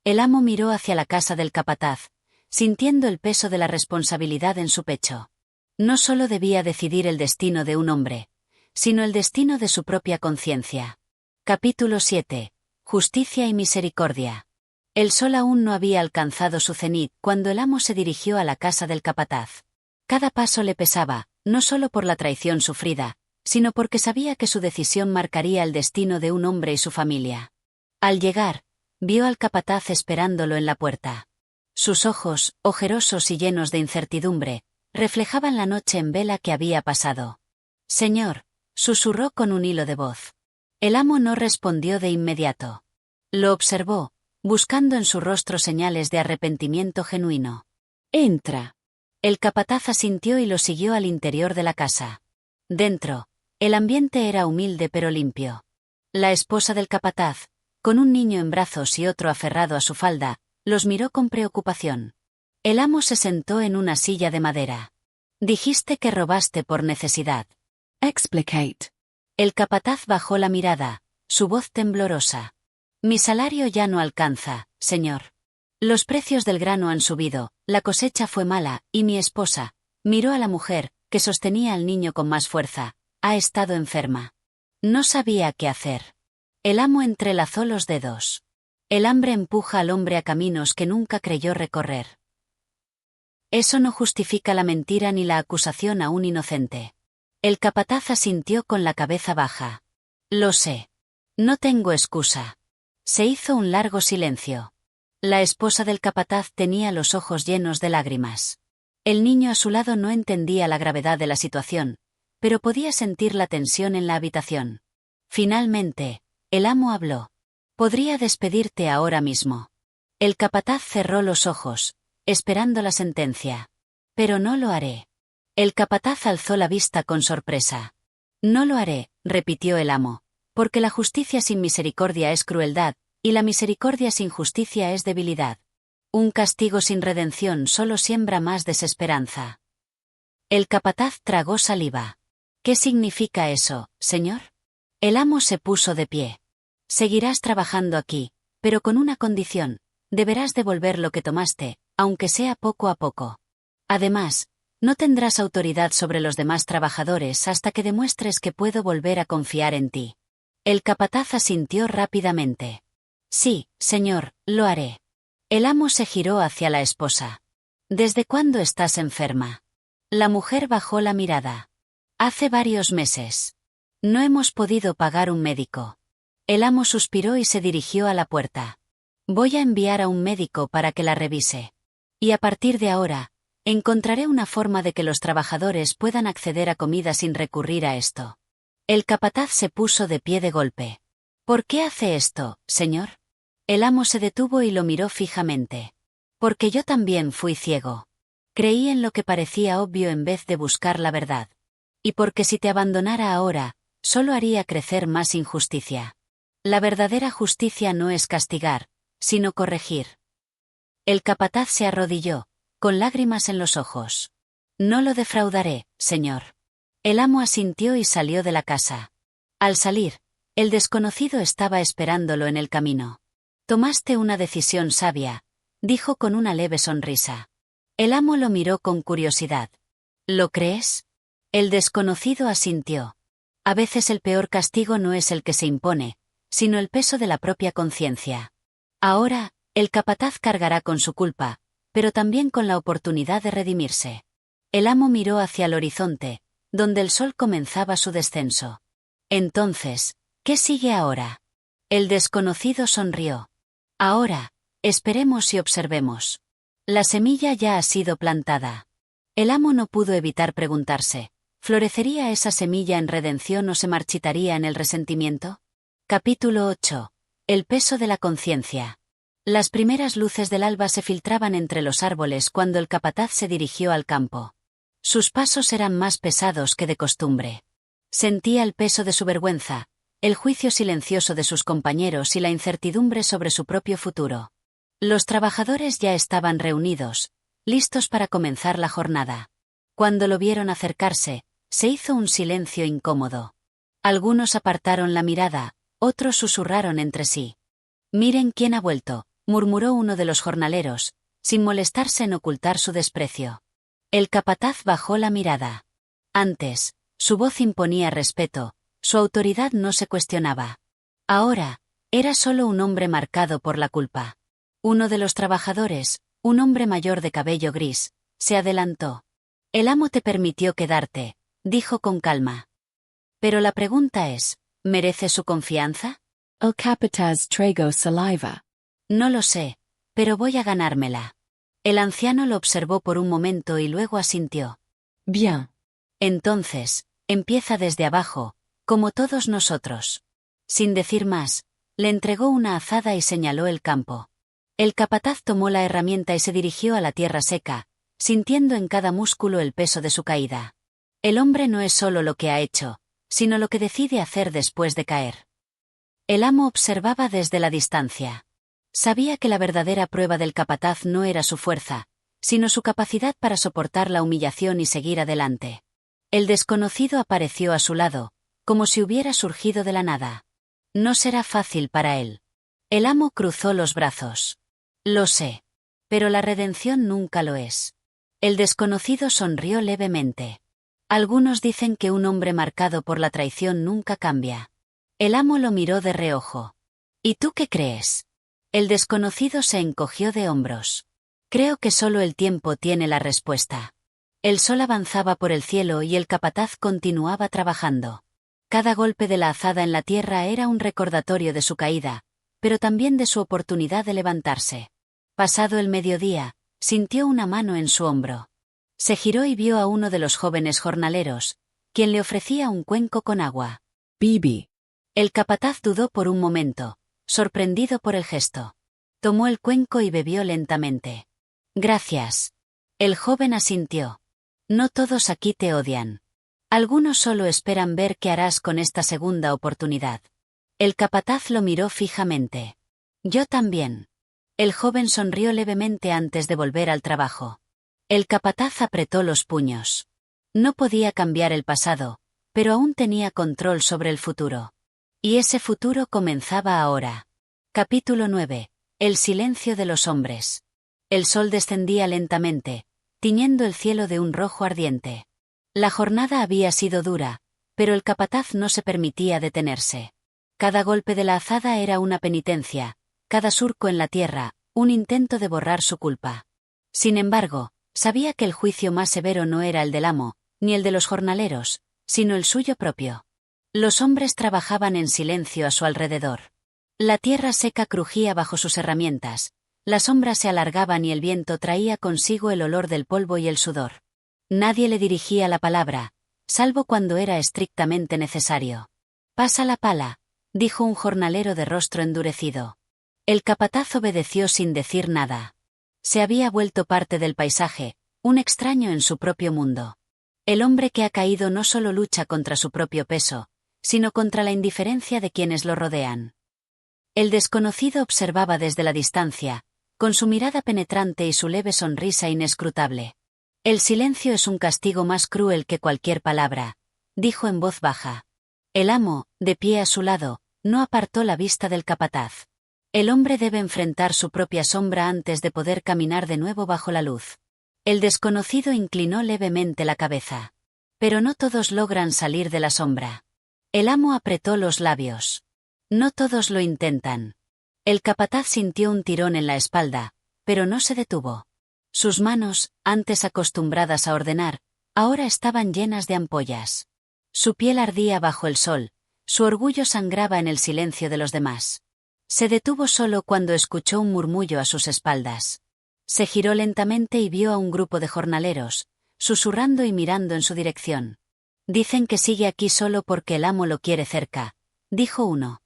El amo miró hacia la casa del capataz, sintiendo el peso de la responsabilidad en su pecho. No solo debía decidir el destino de un hombre, sino el destino de su propia conciencia. Capítulo 7. Justicia y misericordia. El sol aún no había alcanzado su cenit cuando el amo se dirigió a la casa del capataz. Cada paso le pesaba, no solo por la traición sufrida, sino porque sabía que su decisión marcaría el destino de un hombre y su familia. Al llegar, vio al capataz esperándolo en la puerta. Sus ojos, ojerosos y llenos de incertidumbre, reflejaban la noche en vela que había pasado. «Señor», susurró con un hilo de voz. El amo no respondió de inmediato. Lo observó, buscando en su rostro señales de arrepentimiento genuino. Entra. El capataz asintió y lo siguió al interior de la casa. Dentro, el ambiente era humilde pero limpio. La esposa del capataz, con un niño en brazos y otro aferrado a su falda, los miró con preocupación. El amo se sentó en una silla de madera. «Dijiste que robaste por necesidad». Explicate. El capataz bajó la mirada, su voz temblorosa. «Mi salario ya no alcanza, señor. Los precios del grano han subido, la cosecha fue mala, y mi esposa», miró a la mujer, que sostenía al niño con más fuerza, «ha estado enferma. No sabía qué hacer». El amo entrelazó los dedos. El hambre empuja al hombre a caminos que nunca creyó recorrer. Eso no justifica la mentira ni la acusación a un inocente. El capataz asintió con la cabeza baja. «Lo sé. No tengo excusa». Se hizo un largo silencio. La esposa del capataz tenía los ojos llenos de lágrimas. El niño a su lado no entendía la gravedad de la situación, pero podía sentir la tensión en la habitación. Finalmente, el amo habló. «Podría despedirte ahora mismo». El capataz cerró los ojos, esperando la sentencia. «Pero no lo haré». El capataz alzó la vista con sorpresa. «No lo haré», repitió el amo, «porque la justicia sin misericordia es crueldad, y la misericordia sin justicia es debilidad. Un castigo sin redención solo siembra más desesperanza». El capataz tragó saliva. «¿Qué significa eso, señor?». El amo se puso de pie. «Seguirás trabajando aquí, pero con una condición: deberás devolver lo que tomaste, aunque sea poco a poco. Además, no tendrás autoridad sobre los demás trabajadores hasta que demuestres que puedo volver a confiar en ti». El capataz asintió rápidamente. «Sí, señor, lo haré». El amo se giró hacia la esposa. «¿Desde cuándo estás enferma?». La mujer bajó la mirada. «Hace varios meses. No hemos podido pagar un médico». El amo suspiró y se dirigió a la puerta. «Voy a enviar a un médico para que la revise». Y a partir de ahora, encontraré una forma de que los trabajadores puedan acceder a comida sin recurrir a esto. El capataz se puso de pie de golpe. ¿Por qué hace esto, señor? El amo se detuvo y lo miró fijamente. Porque yo también fui ciego. Creí en lo que parecía obvio en vez de buscar la verdad. Y porque si te abandonara ahora, solo haría crecer más injusticia. La verdadera justicia no es castigar, sino corregir. El capataz se arrodilló, con lágrimas en los ojos. No lo defraudaré, señor. El amo asintió y salió de la casa. Al salir, el desconocido estaba esperándolo en el camino. Tomaste una decisión sabia, dijo con una leve sonrisa. El amo lo miró con curiosidad. ¿Lo crees? El desconocido asintió. A veces el peor castigo no es el que se impone, sino el peso de la propia conciencia. Ahora, el capataz cargará con su culpa, pero también con la oportunidad de redimirse. El amo miró hacia el horizonte, donde el sol comenzaba su descenso. Entonces, ¿qué sigue ahora? El desconocido sonrió. Ahora, esperemos y observemos. La semilla ya ha sido plantada. El amo no pudo evitar preguntarse, ¿florecería esa semilla en redención o se marchitaría en el resentimiento? Capítulo 8. El peso de la conciencia. Las primeras luces del alba se filtraban entre los árboles cuando el capataz se dirigió al campo. Sus pasos eran más pesados que de costumbre. Sentía el peso de su vergüenza, el juicio silencioso de sus compañeros y la incertidumbre sobre su propio futuro. Los trabajadores ya estaban reunidos, listos para comenzar la jornada. Cuando lo vieron acercarse, se hizo un silencio incómodo. Algunos apartaron la mirada, otros susurraron entre sí. «Miren quién ha vuelto», murmuró uno de los jornaleros, sin molestarse en ocultar su desprecio. El capataz bajó la mirada. Antes, su voz imponía respeto, su autoridad no se cuestionaba. Ahora, era solo un hombre marcado por la culpa. Uno de los trabajadores, un hombre mayor de cabello gris, se adelantó. «El amo te permitió quedarte», dijo con calma. Pero la pregunta es, ¿merece su confianza? El capataz tragó saliva. No lo sé, pero voy a ganármela. El anciano lo observó por un momento y luego asintió. Bien. Entonces, empieza desde abajo, como todos nosotros. Sin decir más, le entregó una azada y señaló el campo. El capataz tomó la herramienta y se dirigió a la tierra seca, sintiendo en cada músculo el peso de su caída. El hombre no es solo lo que ha hecho, sino lo que decide hacer después de caer. El amo observaba desde la distancia. Sabía que la verdadera prueba del capataz no era su fuerza, sino su capacidad para soportar la humillación y seguir adelante. El desconocido apareció a su lado, como si hubiera surgido de la nada. No será fácil para él. El amo cruzó los brazos. Lo sé. Pero la redención nunca lo es. El desconocido sonrió levemente. Algunos dicen que un hombre marcado por la traición nunca cambia. El amo lo miró de reojo. ¿Y tú qué crees? El desconocido se encogió de hombros. Creo que solo el tiempo tiene la respuesta. El sol avanzaba por el cielo y el capataz continuaba trabajando. Cada golpe de la azada en la tierra era un recordatorio de su caída, pero también de su oportunidad de levantarse. Pasado el mediodía, sintió una mano en su hombro. Se giró y vio a uno de los jóvenes jornaleros, quien le ofrecía un cuenco con agua. Bibi. El capataz dudó por un momento, sorprendido por el gesto. Tomó el cuenco y bebió lentamente. Gracias. El joven asintió. No todos aquí te odian. Algunos solo esperan ver qué harás con esta segunda oportunidad. El capataz lo miró fijamente. Yo también. El joven sonrió levemente antes de volver al trabajo. El capataz apretó los puños. No podía cambiar el pasado, pero aún tenía control sobre el futuro. Y ese futuro comenzaba ahora. Capítulo 9. El silencio de los hombres. El sol descendía lentamente, tiñendo el cielo de un rojo ardiente. La jornada había sido dura, pero el capataz no se permitía detenerse. Cada golpe de la azada era una penitencia, cada surco en la tierra, un intento de borrar su culpa. Sin embargo, sabía que el juicio más severo no era el del amo, ni el de los jornaleros, sino el suyo propio. Los hombres trabajaban en silencio a su alrededor. La tierra seca crujía bajo sus herramientas, Las sombras se alargaban y el viento traía consigo el olor del polvo y el sudor. Nadie le dirigía la palabra, salvo cuando era estrictamente necesario. «Pasa la pala», dijo un jornalero de rostro endurecido. El capataz obedeció sin decir nada. Se había vuelto parte del paisaje, un extraño en su propio mundo. El hombre que ha caído no solo lucha contra su propio peso, sino contra la indiferencia de quienes lo rodean. El desconocido observaba desde la distancia, con su mirada penetrante y su leve sonrisa inescrutable. «El silencio es un castigo más cruel que cualquier palabra», dijo en voz baja. El amo, de pie a su lado, no apartó la vista del capataz. El hombre debe enfrentar su propia sombra antes de poder caminar de nuevo bajo la luz. El desconocido inclinó levemente la cabeza. Pero no todos logran salir de la sombra. El amo apretó los labios. No todos lo intentan. El capataz sintió un tirón en la espalda, pero no se detuvo. Sus manos, antes acostumbradas a ordenar, ahora estaban llenas de ampollas. Su piel ardía bajo el sol, su orgullo sangraba en el silencio de los demás. Se detuvo solo cuando escuchó un murmullo a sus espaldas. Se giró lentamente y vio a un grupo de jornaleros, susurrando y mirando en su dirección. «Dicen que sigue aquí solo porque el amo lo quiere cerca», dijo uno.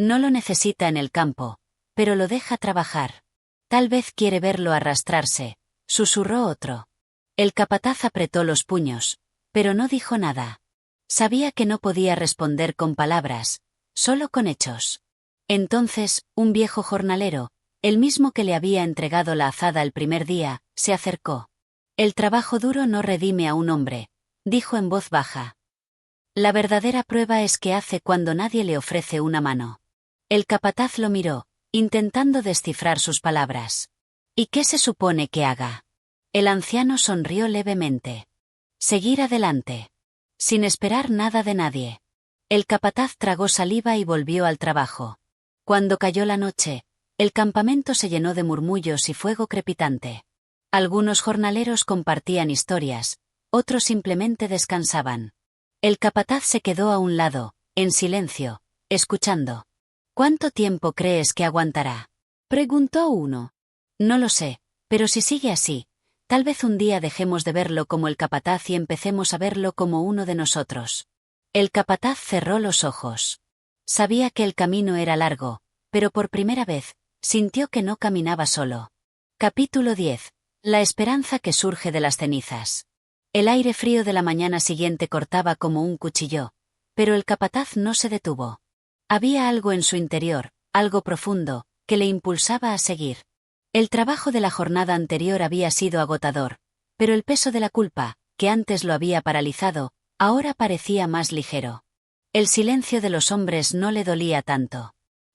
«No lo necesita en el campo, pero lo deja trabajar. Tal vez quiere verlo arrastrarse», susurró otro. El capataz apretó los puños, pero no dijo nada. Sabía que no podía responder con palabras, solo con hechos. Entonces, un viejo jornalero, el mismo que le había entregado la azada el primer día, se acercó. «El trabajo duro no redime a un hombre», dijo en voz baja. «La verdadera prueba es qué hace cuando nadie le ofrece una mano». El capataz lo miró, intentando descifrar sus palabras. «¿Y qué se supone que haga?» El anciano sonrió levemente. «Seguir adelante. Sin esperar nada de nadie». El capataz tragó saliva y volvió al trabajo. Cuando cayó la noche, el campamento se llenó de murmullos y fuego crepitante. Algunos jornaleros compartían historias, otros simplemente descansaban. El capataz se quedó a un lado, en silencio, escuchando. «¿Cuánto tiempo crees que aguantará?», preguntó uno. «No lo sé, pero si sigue así, tal vez un día dejemos de verlo como el capataz y empecemos a verlo como uno de nosotros». El capataz cerró los ojos. Sabía que el camino era largo, pero por primera vez, sintió que no caminaba solo. Capítulo 10. La esperanza que surge de las cenizas. El aire frío de la mañana siguiente cortaba como un cuchillo, pero el capataz no se detuvo. Había algo en su interior, algo profundo, que le impulsaba a seguir. El trabajo de la jornada anterior había sido agotador, pero el peso de la culpa, que antes lo había paralizado, ahora parecía más ligero. El silencio de los hombres no le dolía tanto.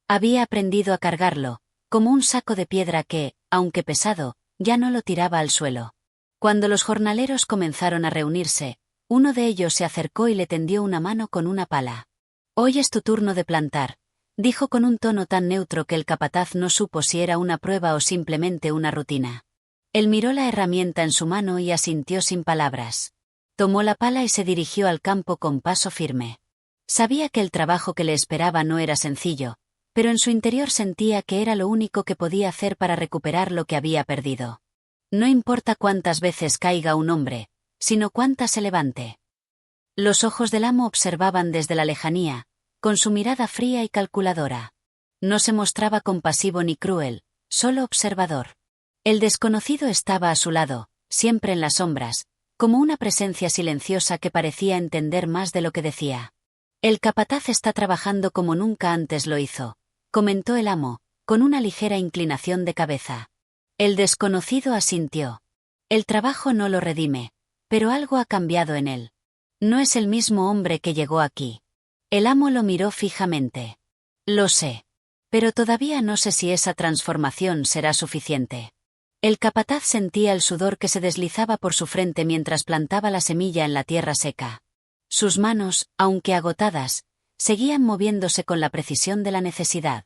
Había aprendido a cargarlo, como un saco de piedra que, aunque pesado, ya no lo tiraba al suelo. Cuando los jornaleros comenzaron a reunirse, uno de ellos se acercó y le tendió una mano con una pala. «Hoy es tu turno de plantar», dijo con un tono tan neutro que el capataz no supo si era una prueba o simplemente una rutina. Él miró la herramienta en su mano y asintió sin palabras. Tomó la pala y se dirigió al campo con paso firme. Sabía que el trabajo que le esperaba no era sencillo, pero en su interior sentía que era lo único que podía hacer para recuperar lo que había perdido. No importa cuántas veces caiga un hombre, sino cuántas se levante. Los ojos del amo observaban desde la lejanía, con su mirada fría y calculadora. No se mostraba compasivo ni cruel, solo observador. El desconocido estaba a su lado, siempre en las sombras, como una presencia silenciosa que parecía entender más de lo que decía. «El capataz está trabajando como nunca antes lo hizo», comentó el amo, con una ligera inclinación de cabeza. El desconocido asintió. «El trabajo no lo redime, pero algo ha cambiado en él. No es el mismo hombre que llegó aquí». El amo lo miró fijamente. «Lo sé. Pero todavía no sé si esa transformación será suficiente». El capataz sentía el sudor que se deslizaba por su frente mientras plantaba la semilla en la tierra seca. Sus manos, aunque agotadas, seguían moviéndose con la precisión de la necesidad.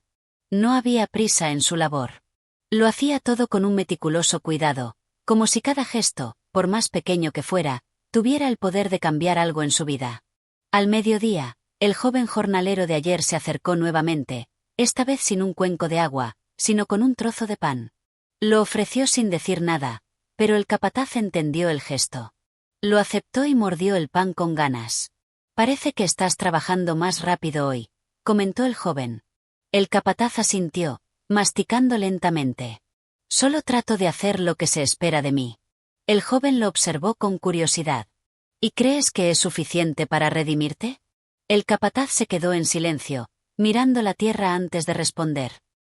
No había prisa en su labor. Lo hacía todo con un meticuloso cuidado, como si cada gesto, por más pequeño que fuera, tuviera el poder de cambiar algo en su vida. Al mediodía, el joven jornalero de ayer se acercó nuevamente, esta vez sin un cuenco de agua, sino con un trozo de pan. Lo ofreció sin decir nada, pero el capataz entendió el gesto. Lo aceptó y mordió el pan con ganas. Parece que estás trabajando más rápido hoy, comentó el joven. El capataz asintió, masticando lentamente. Solo trato de hacer lo que se espera de mí. El joven lo observó con curiosidad. ¿Y crees que es suficiente para redimirte? El capataz se quedó en silencio, mirando la tierra antes de responder.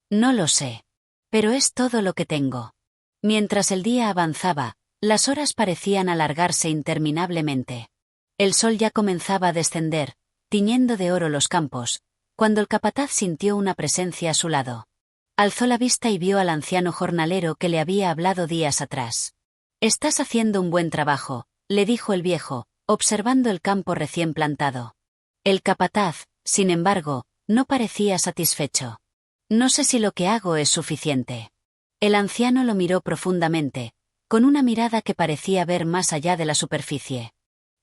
No lo sé. Pero es todo lo que tengo. Mientras el día avanzaba, las horas parecían alargarse interminablemente. El sol ya comenzaba a descender, tiñendo de oro los campos, cuando el capataz sintió una presencia a su lado. Alzó la vista y vio al anciano jornalero que le había hablado días atrás. «Estás haciendo un buen trabajo», le dijo el viejo, observando el campo recién plantado. El capataz, sin embargo, no parecía satisfecho. «No sé si lo que hago es suficiente». El anciano lo miró profundamente, con una mirada que parecía ver más allá de la superficie.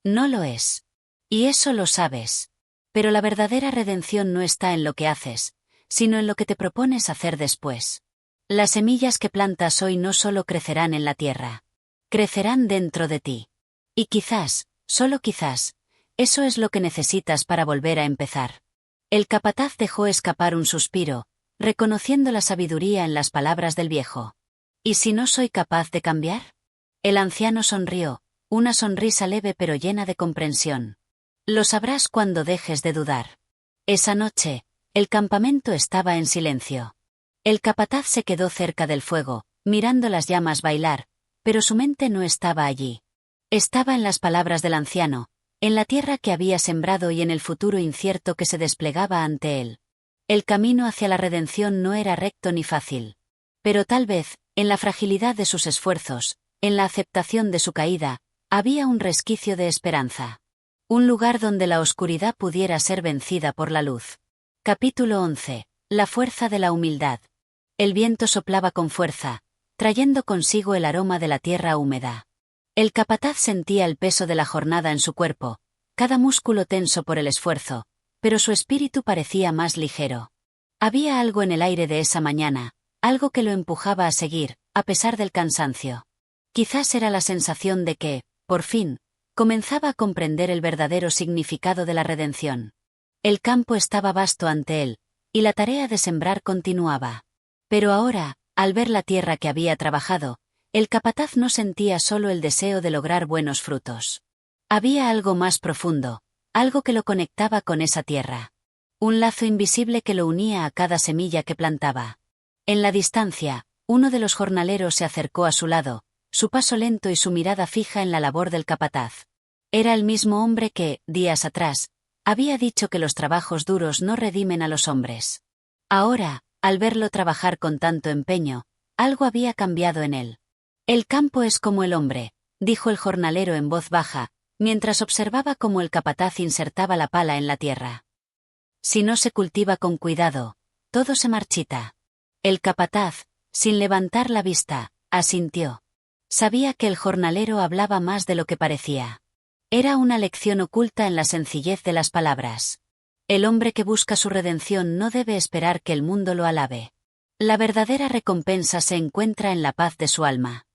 «No lo es. Y eso lo sabes. Pero la verdadera redención no está en lo que haces, sino en lo que te propones hacer después. Las semillas que plantas hoy no solo crecerán en la tierra. Crecerán dentro de ti. Y quizás, solo quizás, eso es lo que necesitas para volver a empezar». El capataz dejó escapar un suspiro, reconociendo la sabiduría en las palabras del viejo. «¿Y si no soy capaz de cambiar?». El anciano sonrió, una sonrisa leve pero llena de comprensión. «Lo sabrás cuando dejes de dudar». Esa noche, el campamento estaba en silencio. El capataz se quedó cerca del fuego, mirando las llamas bailar, pero su mente no estaba allí. Estaba en las palabras del anciano, en la tierra que había sembrado y en el futuro incierto que se desplegaba ante él. El camino hacia la redención no era recto ni fácil. Pero tal vez, en la fragilidad de sus esfuerzos, en la aceptación de su caída, había un resquicio de esperanza. Un lugar donde la oscuridad pudiera ser vencida por la luz. Capítulo 11. La fuerza de la humildad. El viento soplaba con fuerza, trayendo consigo el aroma de la tierra húmeda. El capataz sentía el peso de la jornada en su cuerpo, cada músculo tenso por el esfuerzo, pero su espíritu parecía más ligero. Había algo en el aire de esa mañana, algo que lo empujaba a seguir, a pesar del cansancio. Quizás era la sensación de que, por fin, comenzaba a comprender el verdadero significado de la redención. El campo estaba vasto ante él, y la tarea de sembrar continuaba. Pero ahora, al ver la tierra que había trabajado, el capataz no sentía solo el deseo de lograr buenos frutos. Había algo más profundo, algo que lo conectaba con esa tierra. Un lazo invisible que lo unía a cada semilla que plantaba. En la distancia, uno de los jornaleros se acercó a su lado, su paso lento y su mirada fija en la labor del capataz. Era el mismo hombre que, días atrás, había dicho que los trabajos duros no redimen a los hombres. Ahora, al verlo trabajar con tanto empeño, algo había cambiado en él. «El campo es como el hombre», dijo el jornalero en voz baja, mientras observaba cómo el capataz insertaba la pala en la tierra. «Si no se cultiva con cuidado, todo se marchita». El capataz, sin levantar la vista, asintió. Sabía que el jornalero hablaba más de lo que parecía. Era una lección oculta en la sencillez de las palabras. El hombre que busca su redención no debe esperar que el mundo lo alabe. La verdadera recompensa se encuentra en la paz de su alma.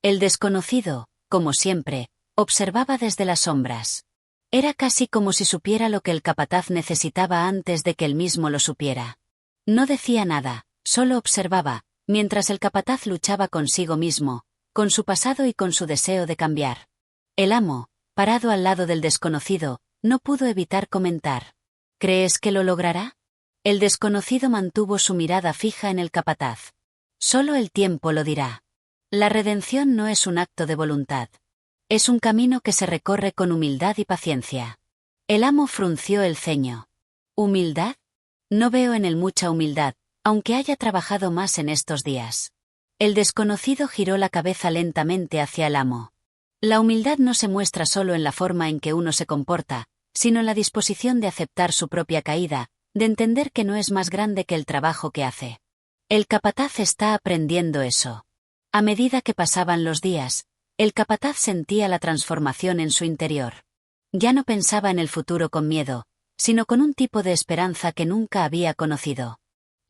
El desconocido, como siempre, observaba desde las sombras. Era casi como si supiera lo que el capataz necesitaba antes de que él mismo lo supiera. No decía nada, solo observaba, mientras el capataz luchaba consigo mismo, con su pasado y con su deseo de cambiar. El amo, parado al lado del desconocido, no pudo evitar comentar. «¿Crees que lo logrará?». El desconocido mantuvo su mirada fija en el capataz. «Solo el tiempo lo dirá. La redención no es un acto de voluntad. Es un camino que se recorre con humildad y paciencia». El amo frunció el ceño. «¿Humildad? No veo en él mucha humildad, aunque haya trabajado más en estos días». El desconocido giró la cabeza lentamente hacia el amo. «La humildad no se muestra solo en la forma en que uno se comporta, sino en la disposición de aceptar su propia caída, de entender que no es más grande que el trabajo que hace». El capataz está aprendiendo eso. A medida que pasaban los días, el capataz sentía la transformación en su interior. Ya no pensaba en el futuro con miedo, sino con un tipo de esperanza que nunca había conocido.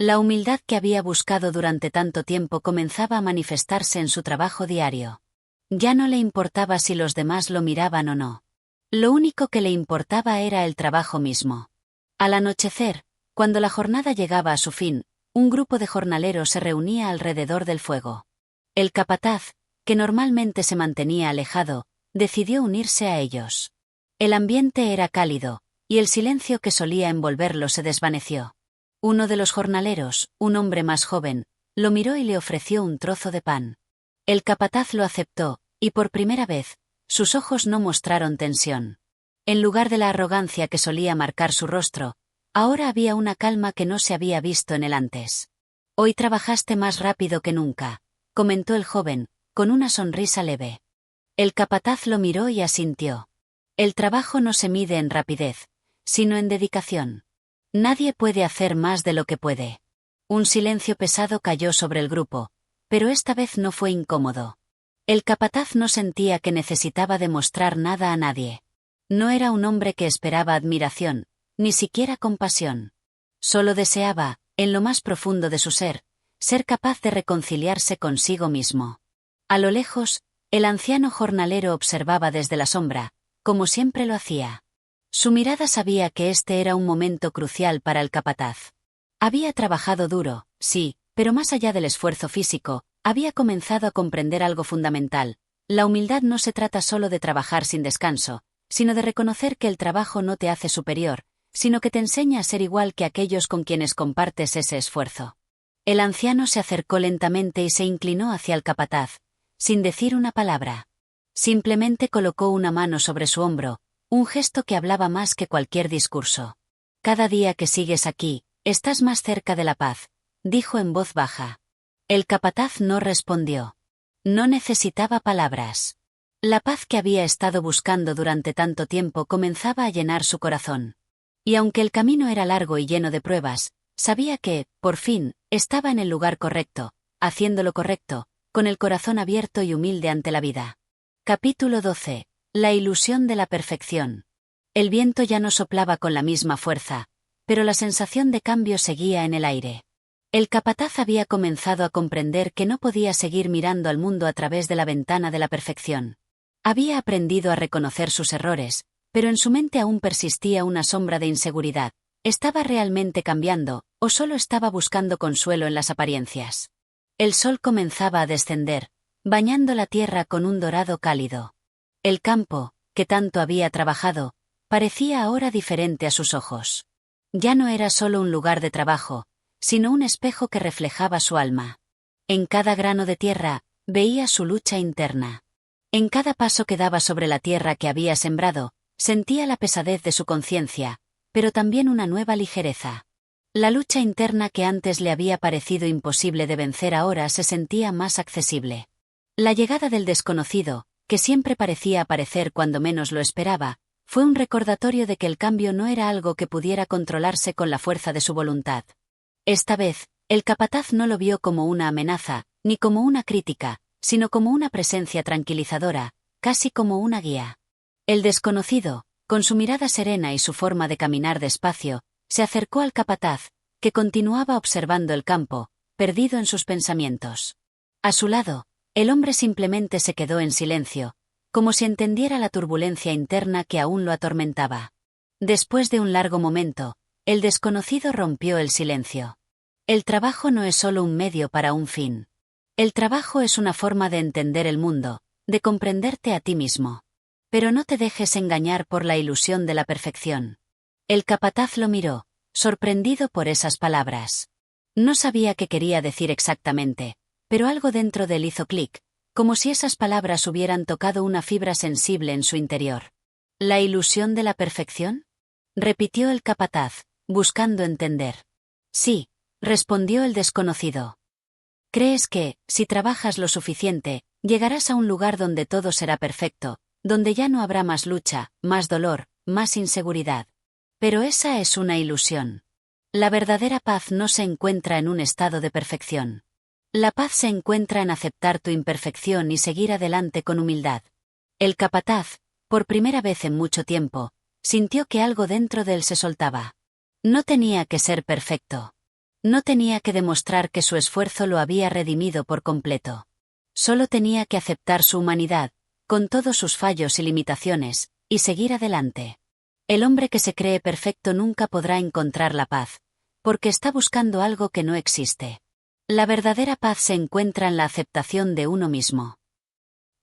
La humildad que había buscado durante tanto tiempo comenzaba a manifestarse en su trabajo diario. Ya no le importaba si los demás lo miraban o no. Lo único que le importaba era el trabajo mismo. Al anochecer, cuando la jornada llegaba a su fin, un grupo de jornaleros se reunía alrededor del fuego. El capataz, que normalmente se mantenía alejado, decidió unirse a ellos. El ambiente era cálido, y el silencio que solía envolverlo se desvaneció. Uno de los jornaleros, un hombre más joven, lo miró y le ofreció un trozo de pan. El capataz lo aceptó, y por primera vez, sus ojos no mostraron tensión. En lugar de la arrogancia que solía marcar su rostro, ahora había una calma que no se había visto en él antes. «Hoy trabajaste más rápido que nunca», comentó el joven, con una sonrisa leve. El capataz lo miró y asintió. El trabajo no se mide en rapidez, sino en dedicación. Nadie puede hacer más de lo que puede. Un silencio pesado cayó sobre el grupo, pero esta vez no fue incómodo. El capataz no sentía que necesitaba demostrar nada a nadie. No era un hombre que esperaba admiración, ni siquiera compasión. Solo deseaba, en lo más profundo de su ser capaz de reconciliarse consigo mismo. A lo lejos, el anciano jornalero observaba desde la sombra, como siempre lo hacía. Su mirada sabía que este era un momento crucial para el capataz. Había trabajado duro, sí, pero más allá del esfuerzo físico, había comenzado a comprender algo fundamental. La humildad no se trata solo de trabajar sin descanso, sino de reconocer que el trabajo no te hace superior, sino que te enseña a ser igual que aquellos con quienes compartes ese esfuerzo. El anciano se acercó lentamente y se inclinó hacia el capataz, sin decir una palabra. Simplemente colocó una mano sobre su hombro, un gesto que hablaba más que cualquier discurso. «Cada día que sigues aquí, estás más cerca de la paz», dijo en voz baja. El capataz no respondió. No necesitaba palabras. La paz que había estado buscando durante tanto tiempo comenzaba a llenar su corazón. Y aunque el camino era largo y lleno de pruebas, sabía que, por fin, estaba en el lugar correcto, haciendo lo correcto, con el corazón abierto y humilde ante la vida. Capítulo 12. La ilusión de la perfección. El viento ya no soplaba con la misma fuerza, pero la sensación de cambio seguía en el aire. El capataz había comenzado a comprender que no podía seguir mirando al mundo a través de la ventana de la perfección. Había aprendido a reconocer sus errores, pero en su mente aún persistía una sombra de inseguridad. ¿Estaba realmente cambiando, o solo estaba buscando consuelo en las apariencias? El sol comenzaba a descender, bañando la tierra con un dorado cálido. El campo, que tanto había trabajado, parecía ahora diferente a sus ojos. Ya no era solo un lugar de trabajo, sino un espejo que reflejaba su alma. En cada grano de tierra, veía su lucha interna. En cada paso que daba sobre la tierra que había sembrado, sentía la pesadez de su conciencia, pero también una nueva ligereza. La lucha interna que antes le había parecido imposible de vencer ahora se sentía más accesible. La llegada del desconocido, que siempre parecía aparecer cuando menos lo esperaba, fue un recordatorio de que el cambio no era algo que pudiera controlarse con la fuerza de su voluntad. Esta vez, el capataz no lo vio como una amenaza, ni como una crítica, sino como una presencia tranquilizadora, casi como una guía. El desconocido, con su mirada serena y su forma de caminar despacio, se acercó al capataz, que continuaba observando el campo, perdido en sus pensamientos. A su lado, el hombre simplemente se quedó en silencio, como si entendiera la turbulencia interna que aún lo atormentaba. Después de un largo momento, el desconocido rompió el silencio. El trabajo no es solo un medio para un fin. El trabajo es una forma de entender el mundo, de comprenderte a ti mismo. Pero no te dejes engañar por la ilusión de la perfección. El capataz lo miró, sorprendido por esas palabras. No sabía qué quería decir exactamente, pero algo dentro de él hizo clic, como si esas palabras hubieran tocado una fibra sensible en su interior. ¿La ilusión de la perfección?, repitió el capataz, buscando entender. Sí, respondió el desconocido. Crees que, si trabajas lo suficiente, llegarás a un lugar donde todo será perfecto, donde ya no habrá más lucha, más dolor, más inseguridad. Pero esa es una ilusión. La verdadera paz no se encuentra en un estado de perfección. La paz se encuentra en aceptar tu imperfección y seguir adelante con humildad. El capataz, por primera vez en mucho tiempo, sintió que algo dentro de él se soltaba. No tenía que ser perfecto. No tenía que demostrar que su esfuerzo lo había redimido por completo. Solo tenía que aceptar su humanidad, con todos sus fallos y limitaciones, y seguir adelante. El hombre que se cree perfecto nunca podrá encontrar la paz, porque está buscando algo que no existe. La verdadera paz se encuentra en la aceptación de uno mismo.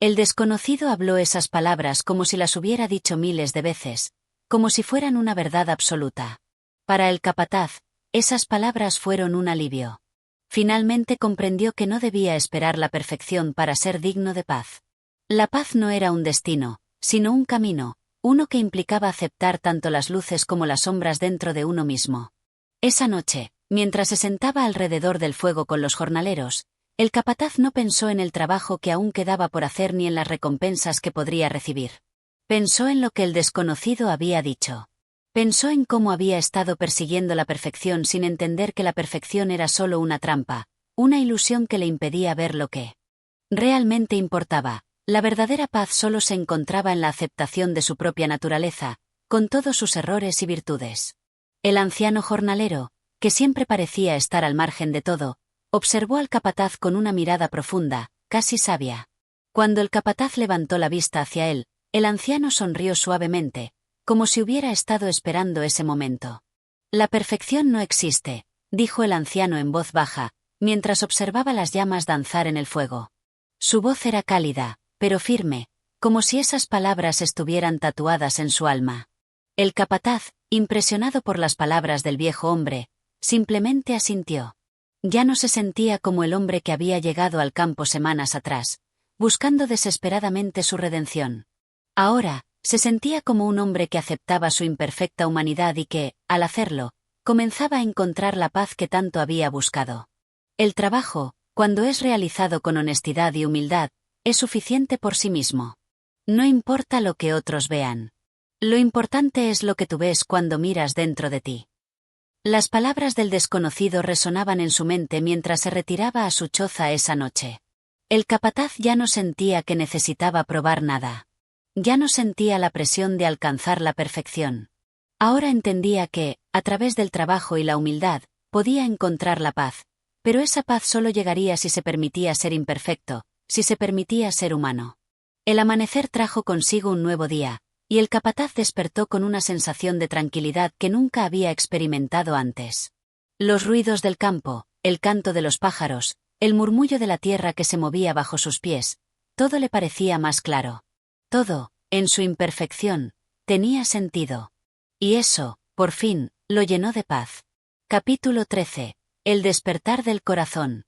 El desconocido habló esas palabras como si las hubiera dicho miles de veces, como si fueran una verdad absoluta. Para el capataz, esas palabras fueron un alivio. Finalmente comprendió que no debía esperar la perfección para ser digno de paz. La paz no era un destino, sino un camino, uno que implicaba aceptar tanto las luces como las sombras dentro de uno mismo. Esa noche, mientras se sentaba alrededor del fuego con los jornaleros, el capataz no pensó en el trabajo que aún quedaba por hacer ni en las recompensas que podría recibir. Pensó en lo que el desconocido había dicho. Pensó en cómo había estado persiguiendo la perfección sin entender que la perfección era solo una trampa, una ilusión que le impedía ver lo que realmente importaba. La verdadera paz solo se encontraba en la aceptación de su propia naturaleza, con todos sus errores y virtudes. El anciano jornalero, que siempre parecía estar al margen de todo, observó al capataz con una mirada profunda, casi sabia. Cuando el capataz levantó la vista hacia él, el anciano sonrió suavemente, como si hubiera estado esperando ese momento. La perfección no existe, dijo el anciano en voz baja, mientras observaba las llamas danzar en el fuego. Su voz era cálida, pero firme, como si esas palabras estuvieran tatuadas en su alma. El capataz, impresionado por las palabras del viejo hombre, simplemente asintió. Ya no se sentía como el hombre que había llegado al campo semanas atrás, buscando desesperadamente su redención. Ahora, se sentía como un hombre que aceptaba su imperfecta humanidad y que, al hacerlo, comenzaba a encontrar la paz que tanto había buscado. El trabajo, cuando es realizado con honestidad y humildad, es suficiente por sí mismo. No importa lo que otros vean. Lo importante es lo que tú ves cuando miras dentro de ti. Las palabras del desconocido resonaban en su mente mientras se retiraba a su choza esa noche. El capataz ya no sentía que necesitaba probar nada. Ya no sentía la presión de alcanzar la perfección. Ahora entendía que, a través del trabajo y la humildad, podía encontrar la paz, pero esa paz solo llegaría si se permitía ser imperfecto, si se permitía ser humano. El amanecer trajo consigo un nuevo día, y el capataz despertó con una sensación de tranquilidad que nunca había experimentado antes. Los ruidos del campo, el canto de los pájaros, el murmullo de la tierra que se movía bajo sus pies, todo le parecía más claro. Todo, en su imperfección, tenía sentido. Y eso, por fin, lo llenó de paz. Capítulo 13. El despertar del corazón.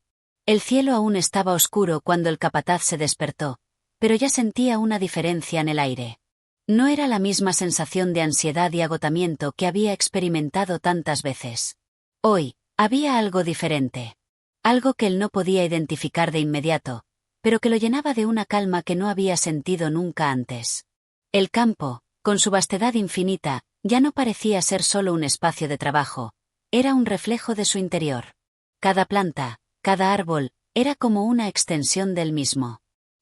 El cielo aún estaba oscuro cuando el capataz se despertó, pero ya sentía una diferencia en el aire. No era la misma sensación de ansiedad y agotamiento que había experimentado tantas veces. Hoy, había algo diferente. Algo que él no podía identificar de inmediato, pero que lo llenaba de una calma que no había sentido nunca antes. El campo, con su vastedad infinita, ya no parecía ser solo un espacio de trabajo, era un reflejo de su interior. Cada planta, cada árbol, era como una extensión del mismo.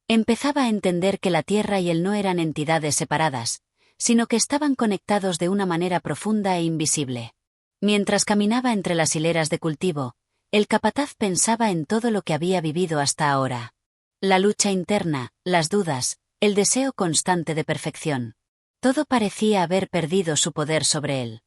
Empezaba a entender que la tierra y él no eran entidades separadas, sino que estaban conectados de una manera profunda e invisible. Mientras caminaba entre las hileras de cultivo, el capataz pensaba en todo lo que había vivido hasta ahora. La lucha interna, las dudas, el deseo constante de perfección. Todo parecía haber perdido su poder sobre él.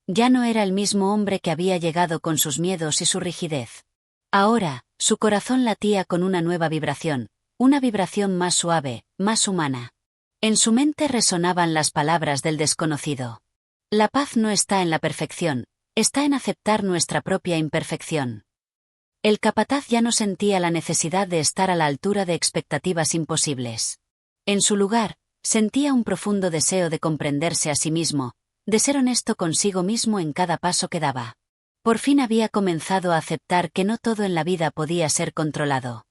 Ya no era el mismo hombre que había llegado con sus miedos y su rigidez. Ahora, su corazón latía con una nueva vibración, una vibración más suave, más humana. En su mente resonaban las palabras del desconocido. La paz no está en la perfección, está en aceptar nuestra propia imperfección. El capataz ya no sentía la necesidad de estar a la altura de expectativas imposibles. En su lugar, sentía un profundo deseo de comprenderse a sí mismo, de ser honesto consigo mismo en cada paso que daba. Por fin había comenzado a aceptar que no todo en la vida podía ser controlado.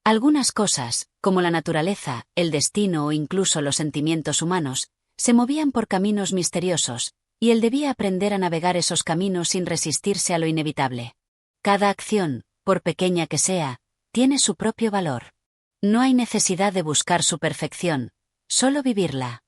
Algunas cosas, como la naturaleza, el destino o incluso los sentimientos humanos, se movían por caminos misteriosos, y él debía aprender a navegar esos caminos sin resistirse a lo inevitable. Cada acción, por pequeña que sea, tiene su propio valor. No hay necesidad de buscar su perfección, solo vivirla.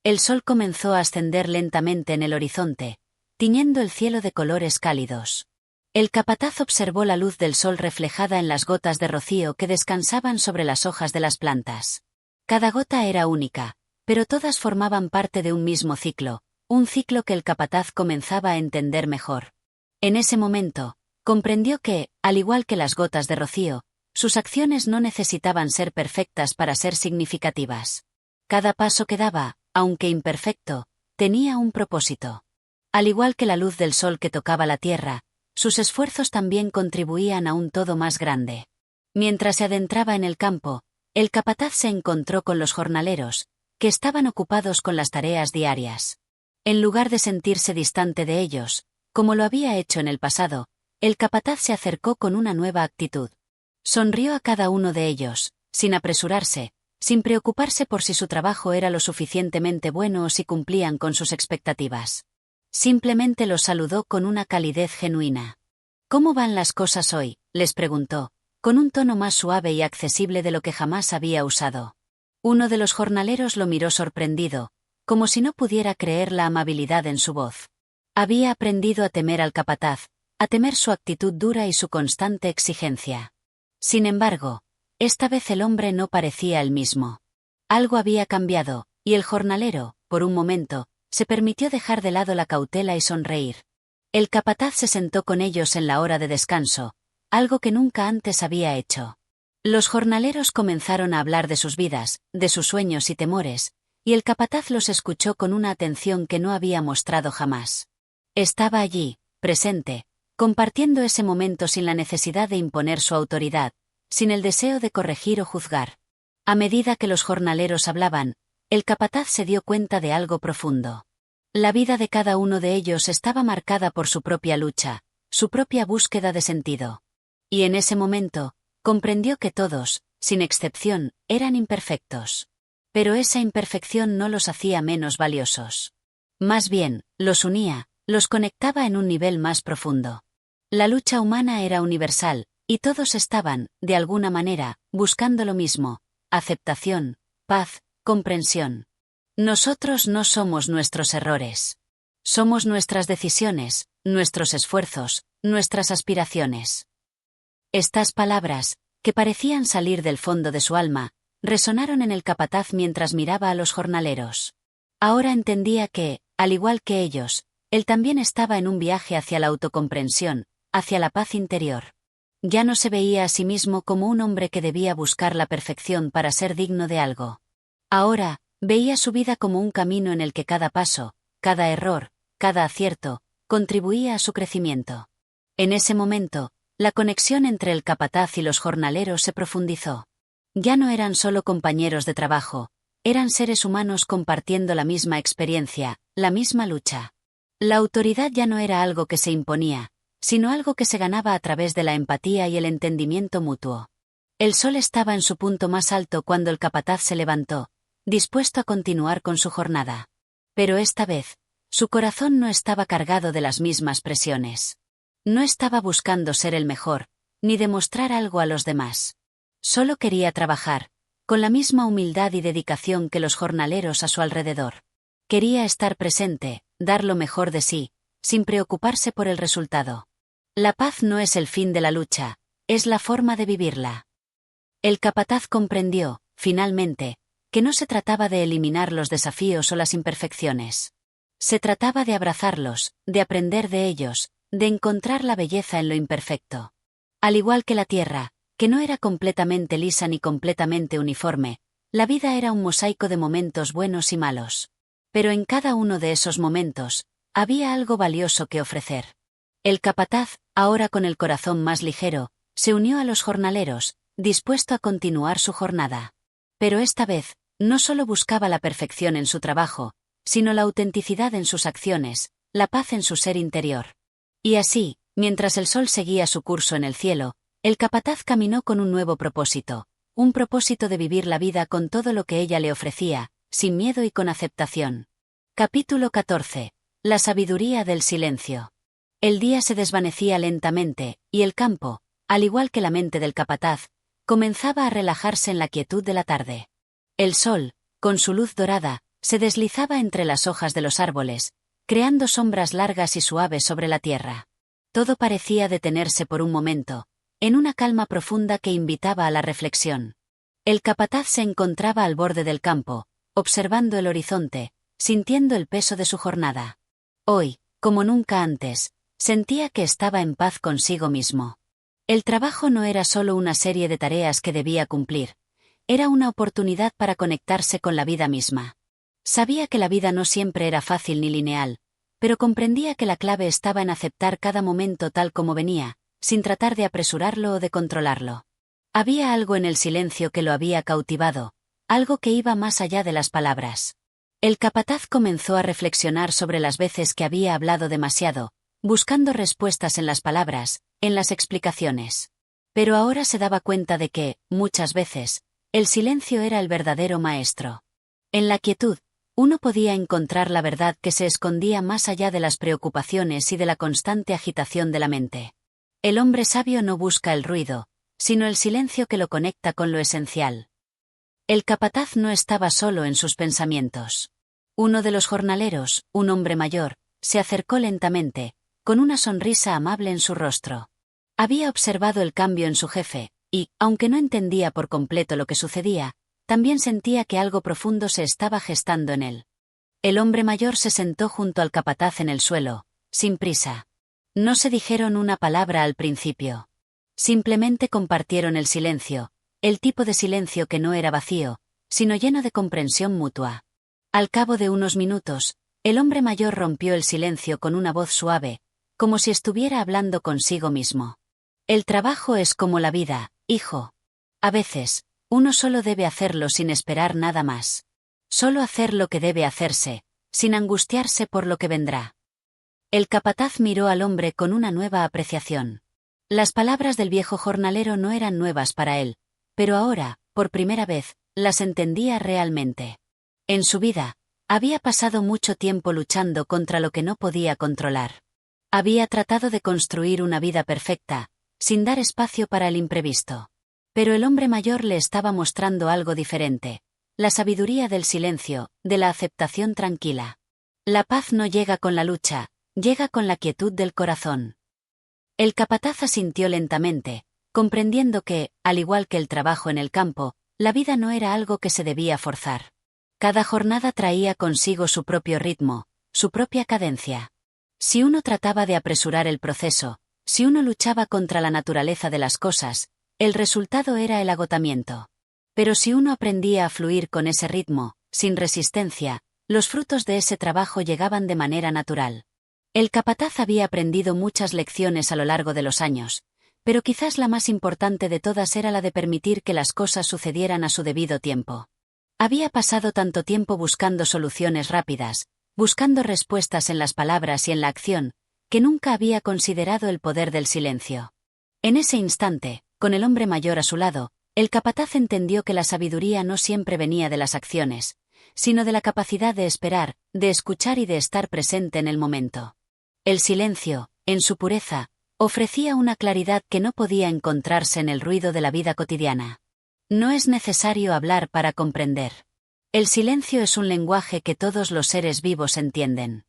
El sol comenzó a ascender lentamente en el horizonte, tiñendo el cielo de colores cálidos. El capataz observó la luz del sol reflejada en las gotas de rocío que descansaban sobre las hojas de las plantas. Cada gota era única, pero todas formaban parte de un mismo ciclo, un ciclo que el capataz comenzaba a entender mejor. En ese momento, comprendió que, al igual que las gotas de rocío, sus acciones no necesitaban ser perfectas para ser significativas. Cada paso que daba, aunque imperfecto, tenía un propósito. Al igual que la luz del sol que tocaba la tierra, sus esfuerzos también contribuían a un todo más grande. Mientras se adentraba en el campo, el capataz se encontró con los jornaleros, que estaban ocupados con las tareas diarias. En lugar de sentirse distante de ellos, como lo había hecho en el pasado, el capataz se acercó con una nueva actitud. Sonrió a cada uno de ellos, sin apresurarse, sin preocuparse por si su trabajo era lo suficientemente bueno o si cumplían con sus expectativas. Simplemente los saludó con una calidez genuina. «¿Cómo van las cosas hoy?», les preguntó, con un tono más suave y accesible de lo que jamás había usado. Uno de los jornaleros lo miró sorprendido, como si no pudiera creer la amabilidad en su voz. Había aprendido a temer al capataz, a temer su actitud dura y su constante exigencia. Sin embargo, esta vez el hombre no parecía el mismo. Algo había cambiado, y el jornalero, por un momento, se permitió dejar de lado la cautela y sonreír. El capataz se sentó con ellos en la hora de descanso, algo que nunca antes había hecho. Los jornaleros comenzaron a hablar de sus vidas, de sus sueños y temores, y el capataz los escuchó con una atención que no había mostrado jamás. Estaba allí, presente, compartiendo ese momento sin la necesidad de imponer su autoridad, sin el deseo de corregir o juzgar. A medida que los jornaleros hablaban, el capataz se dio cuenta de algo profundo. La vida de cada uno de ellos estaba marcada por su propia lucha, su propia búsqueda de sentido. Y en ese momento, comprendió que todos, sin excepción, eran imperfectos. Pero esa imperfección no los hacía menos valiosos. Más bien, los unía, los conectaba en un nivel más profundo. La lucha humana era universal, y todos estaban, de alguna manera, buscando lo mismo: aceptación, paz, comprensión. Nosotros no somos nuestros errores. Somos nuestras decisiones, nuestros esfuerzos, nuestras aspiraciones. Estas palabras, que parecían salir del fondo de su alma, resonaron en el capataz mientras miraba a los jornaleros. Ahora entendía que, al igual que ellos, él también estaba en un viaje hacia la autocomprensión, hacia la paz interior. Ya no se veía a sí mismo como un hombre que debía buscar la perfección para ser digno de algo. Ahora, veía su vida como un camino en el que cada paso, cada error, cada acierto, contribuía a su crecimiento. En ese momento, la conexión entre el capataz y los jornaleros se profundizó. Ya no eran solo compañeros de trabajo, eran seres humanos compartiendo la misma experiencia, la misma lucha. La autoridad ya no era algo que se imponía, sino algo que se ganaba a través de la empatía y el entendimiento mutuo. El sol estaba en su punto más alto cuando el capataz se levantó, dispuesto a continuar con su jornada. Pero esta vez, su corazón no estaba cargado de las mismas presiones. No estaba buscando ser el mejor, ni demostrar algo a los demás. Solo quería trabajar, con la misma humildad y dedicación que los jornaleros a su alrededor. Quería estar presente, dar lo mejor de sí, sin preocuparse por el resultado. La paz no es el fin de la lucha, es la forma de vivirla. El capataz comprendió, finalmente, que no se trataba de eliminar los desafíos o las imperfecciones. Se trataba de abrazarlos, de aprender de ellos, de encontrar la belleza en lo imperfecto. Al igual que la tierra, que no era completamente lisa ni completamente uniforme, la vida era un mosaico de momentos buenos y malos. Pero en cada uno de esos momentos, había algo valioso que ofrecer. El capataz, ahora con el corazón más ligero, se unió a los jornaleros, dispuesto a continuar su jornada. Pero esta vez, no solo buscaba la perfección en su trabajo, sino la autenticidad en sus acciones, la paz en su ser interior. Y así, mientras el sol seguía su curso en el cielo, el capataz caminó con un nuevo propósito, un propósito de vivir la vida con todo lo que ella le ofrecía, sin miedo y con aceptación. Capítulo 14. La sabiduría del silencio. El día se desvanecía lentamente, y el campo, al igual que la mente del capataz, comenzaba a relajarse en la quietud de la tarde. El sol, con su luz dorada, se deslizaba entre las hojas de los árboles, creando sombras largas y suaves sobre la tierra. Todo parecía detenerse por un momento, en una calma profunda que invitaba a la reflexión. El capataz se encontraba al borde del campo, observando el horizonte, sintiendo el peso de su jornada. Hoy, como nunca antes, sentía que estaba en paz consigo mismo. El trabajo no era solo una serie de tareas que debía cumplir, era una oportunidad para conectarse con la vida misma. Sabía que la vida no siempre era fácil ni lineal, pero comprendía que la clave estaba en aceptar cada momento tal como venía, sin tratar de apresurarlo o de controlarlo. Había algo en el silencio que lo había cautivado, algo que iba más allá de las palabras. El capataz comenzó a reflexionar sobre las veces que había hablado demasiado, buscando respuestas en las palabras, en las explicaciones. Pero ahora se daba cuenta de que, muchas veces, el silencio era el verdadero maestro. En la quietud, uno podía encontrar la verdad que se escondía más allá de las preocupaciones y de la constante agitación de la mente. El hombre sabio no busca el ruido, sino el silencio que lo conecta con lo esencial. El capataz no estaba solo en sus pensamientos. Uno de los jornaleros, un hombre mayor, se acercó lentamente, con una sonrisa amable en su rostro. Había observado el cambio en su jefe, y, aunque no entendía por completo lo que sucedía, también sentía que algo profundo se estaba gestando en él. El hombre mayor se sentó junto al capataz en el suelo, sin prisa. No se dijeron una palabra al principio. Simplemente compartieron el silencio, el tipo de silencio que no era vacío, sino lleno de comprensión mutua. Al cabo de unos minutos, el hombre mayor rompió el silencio con una voz suave, como si estuviera hablando consigo mismo. El trabajo es como la vida, hijo. A veces, uno solo debe hacerlo sin esperar nada más. Solo hacer lo que debe hacerse, sin angustiarse por lo que vendrá. El capataz miró al hombre con una nueva apreciación. Las palabras del viejo jornalero no eran nuevas para él, pero ahora, por primera vez, las entendía realmente. En su vida, había pasado mucho tiempo luchando contra lo que no podía controlar. Había tratado de construir una vida perfecta, sin dar espacio para el imprevisto. Pero el hombre mayor le estaba mostrando algo diferente, la sabiduría del silencio, de la aceptación tranquila. La paz no llega con la lucha, llega con la quietud del corazón. El capataz asintió lentamente, comprendiendo que, al igual que el trabajo en el campo, la vida no era algo que se debía forzar. Cada jornada traía consigo su propio ritmo, su propia cadencia. Si uno trataba de apresurar el proceso, si uno luchaba contra la naturaleza de las cosas, el resultado era el agotamiento. Pero si uno aprendía a fluir con ese ritmo, sin resistencia, los frutos de ese trabajo llegaban de manera natural. El capataz había aprendido muchas lecciones a lo largo de los años, pero quizás la más importante de todas era la de permitir que las cosas sucedieran a su debido tiempo. Había pasado tanto tiempo buscando soluciones rápidas, buscando respuestas en las palabras y en la acción, que nunca había considerado el poder del silencio. En ese instante, con el hombre mayor a su lado, el capataz entendió que la sabiduría no siempre venía de las acciones, sino de la capacidad de esperar, de escuchar y de estar presente en el momento. El silencio, en su pureza, ofrecía una claridad que no podía encontrarse en el ruido de la vida cotidiana. No es necesario hablar para comprender. El silencio es un lenguaje que todos los seres vivos entienden.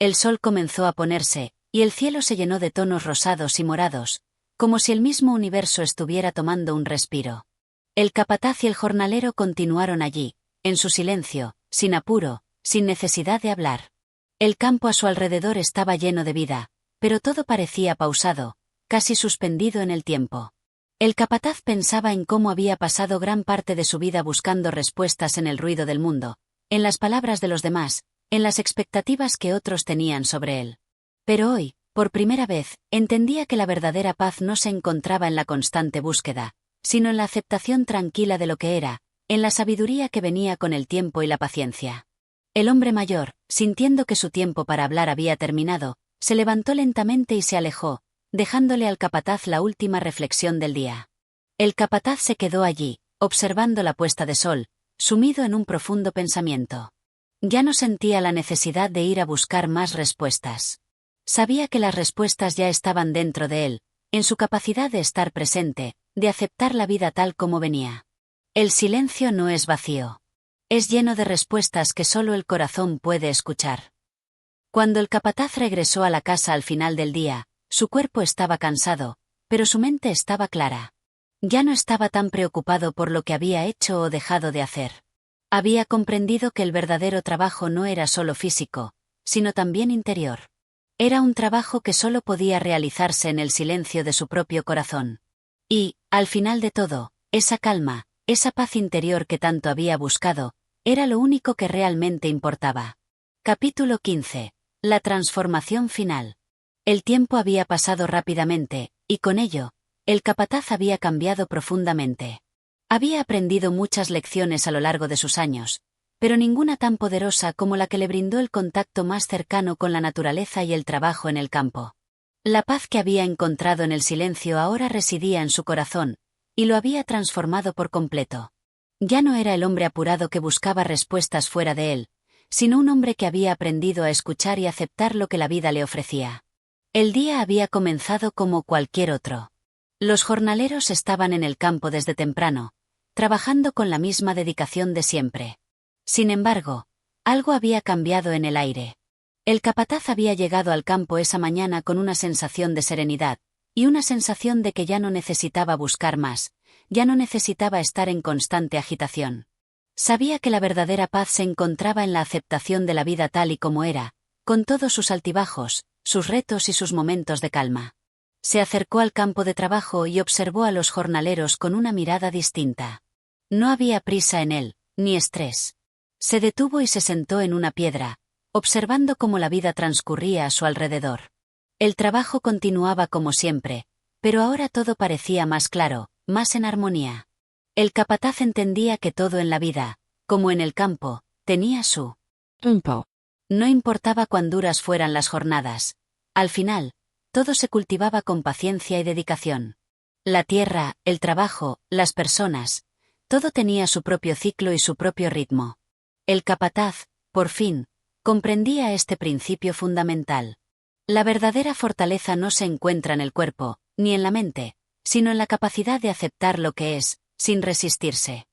El sol comenzó a ponerse, y el cielo se llenó de tonos rosados y morados, como si el mismo universo estuviera tomando un respiro. El capataz y el jornalero continuaron allí, en su silencio, sin apuro, sin necesidad de hablar. El campo a su alrededor estaba lleno de vida, pero todo parecía pausado, casi suspendido en el tiempo. El capataz pensaba en cómo había pasado gran parte de su vida buscando respuestas en el ruido del mundo, en las palabras de los demás, en las expectativas que otros tenían sobre él. Pero hoy, por primera vez, entendía que la verdadera paz no se encontraba en la constante búsqueda, sino en la aceptación tranquila de lo que era, en la sabiduría que venía con el tiempo y la paciencia. El hombre mayor, sintiendo que su tiempo para hablar había terminado, se levantó lentamente y se alejó, dejándole al capataz la última reflexión del día. El capataz se quedó allí, observando la puesta de sol, sumido en un profundo pensamiento. Ya no sentía la necesidad de ir a buscar más respuestas. Sabía que las respuestas ya estaban dentro de él, en su capacidad de estar presente, de aceptar la vida tal como venía. El silencio no es vacío. Es lleno de respuestas que solo el corazón puede escuchar. Cuando el capataz regresó a la casa al final del día, Su cuerpo estaba cansado, pero su mente estaba clara. Ya no estaba tan preocupado por lo que había hecho o dejado de hacer. Había comprendido que el verdadero trabajo no era solo físico, sino también interior. Era un trabajo que solo podía realizarse en el silencio de su propio corazón. Y, al final de todo, esa calma, esa paz interior que tanto había buscado, era lo único que realmente importaba. Capítulo 15. La transformación final. El tiempo había pasado rápidamente, y con ello, el capataz había cambiado profundamente. Había aprendido muchas lecciones a lo largo de sus años, pero ninguna tan poderosa como la que le brindó el contacto más cercano con la naturaleza y el trabajo en el campo. La paz que había encontrado en el silencio ahora residía en su corazón, y lo había transformado por completo. Ya no era el hombre apurado que buscaba respuestas fuera de él, sino un hombre que había aprendido a escuchar y aceptar lo que la vida le ofrecía. El día había comenzado como cualquier otro. Los jornaleros estaban en el campo desde temprano, trabajando con la misma dedicación de siempre. Sin embargo, algo había cambiado en el aire. El capataz había llegado al campo esa mañana con una sensación de serenidad, y una sensación de que ya no necesitaba buscar más, ya no necesitaba estar en constante agitación. Sabía que la verdadera paz se encontraba en la aceptación de la vida tal y como era, con todos sus altibajos, sus retos y sus momentos de calma. Se acercó al campo de trabajo y observó a los jornaleros con una mirada distinta. No había prisa en él, ni estrés. Se detuvo y se sentó en una piedra, observando cómo la vida transcurría a su alrededor. El trabajo continuaba como siempre, pero ahora todo parecía más claro, más en armonía. El capataz entendía que todo en la vida, como en el campo, tenía su tiempo. No importaba cuán duras fueran las jornadas. Al final, todo se cultivaba con paciencia y dedicación. La tierra, el trabajo, las personas, todo tenía su propio ciclo y su propio ritmo. El capataz, por fin, comprendía este principio fundamental. La verdadera fortaleza no se encuentra en el cuerpo, ni en la mente, sino en la capacidad de aceptar lo que es, sin resistirse.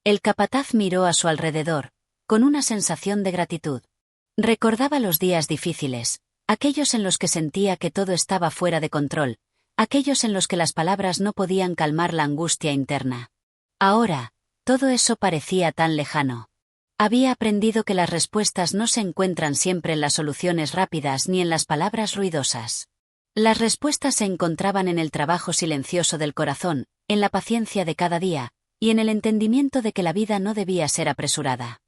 El capataz miró a su alrededor, con una sensación de gratitud. Recordaba los días difíciles, aquellos en los que sentía que todo estaba fuera de control, aquellos en los que las palabras no podían calmar la angustia interna. Ahora, todo eso parecía tan lejano. Había aprendido que las respuestas no se encuentran siempre en las soluciones rápidas ni en las palabras ruidosas. Las respuestas se encontraban en el trabajo silencioso del corazón, en la paciencia de cada día, y en el entendimiento de que la vida no debía ser apresurada.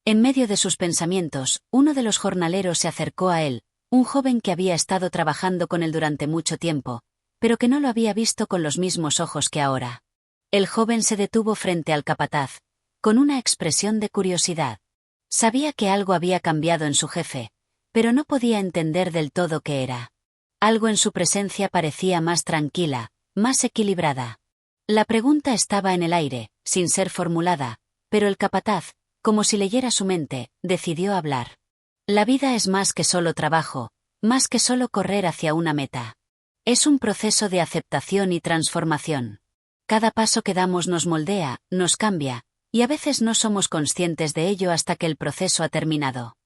En medio de sus pensamientos, uno de los jornaleros se acercó a él, un joven que había estado trabajando con él durante mucho tiempo, pero que no lo había visto con los mismos ojos que ahora. El joven se detuvo frente al capataz, con una expresión de curiosidad. Sabía que algo había cambiado en su jefe, pero no podía entender del todo qué era. Algo en su presencia parecía más tranquila, más equilibrada. La pregunta estaba en el aire, sin ser formulada, pero el capataz, como si leyera su mente, decidió hablar. La vida es más que solo trabajo, más que solo correr hacia una meta. Es un proceso de aceptación y transformación. Cada paso que damos nos moldea, nos cambia, y a veces no somos conscientes de ello hasta que el proceso ha terminado.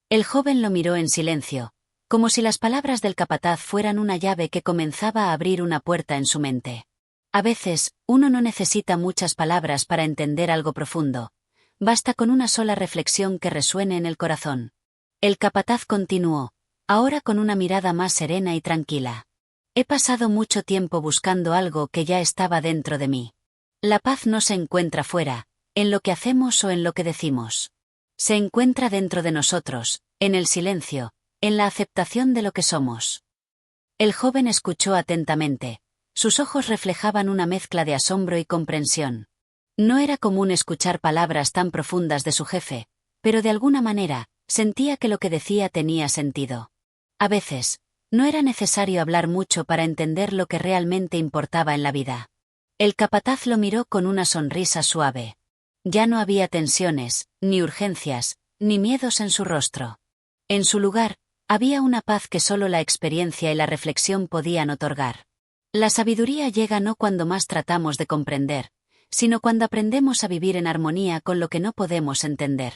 El joven lo miró en silencio, como si las palabras del capataz fueran una llave que comenzaba a abrir una puerta en su mente. A veces, uno no necesita muchas palabras para entender algo profundo. Basta con una sola reflexión que resuene en el corazón. El capataz continuó, ahora con una mirada más serena y tranquila. He pasado mucho tiempo buscando algo que ya estaba dentro de mí. La paz no se encuentra fuera, en lo que hacemos o en lo que decimos. Se encuentra dentro de nosotros, en el silencio, en la aceptación de lo que somos. El joven escuchó atentamente. Sus ojos reflejaban una mezcla de asombro y comprensión. No era común escuchar palabras tan profundas de su jefe, pero de alguna manera, sentía que lo que decía tenía sentido. A veces, no era necesario hablar mucho para entender lo que realmente importaba en la vida. El capataz lo miró con una sonrisa suave. Ya no había tensiones, ni urgencias, ni miedos en su rostro. En su lugar, había una paz que solo la experiencia y la reflexión podían otorgar. La sabiduría llega no cuando más tratamos de comprender, sino cuando aprendemos a vivir en armonía con lo que no podemos entender.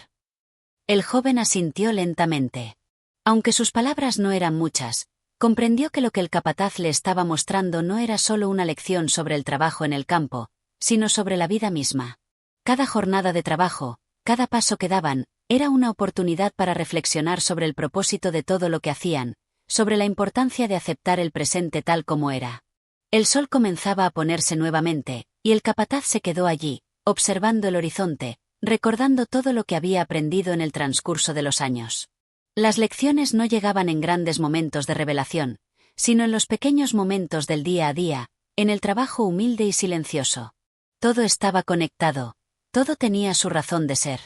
El joven asintió lentamente. Aunque sus palabras no eran muchas, Comprendió que lo que el capataz le estaba mostrando no era solo una lección sobre el trabajo en el campo, sino sobre la vida misma. Cada jornada de trabajo, cada paso que daban, era una oportunidad para reflexionar sobre el propósito de todo lo que hacían, sobre la importancia de aceptar el presente tal como era. El sol comenzaba a ponerse nuevamente, y el capataz se quedó allí, observando el horizonte, recordando todo lo que había aprendido en el transcurso de los años. Las lecciones no llegaban en grandes momentos de revelación, sino en los pequeños momentos del día a día, en el trabajo humilde y silencioso. Todo estaba conectado, todo tenía su razón de ser.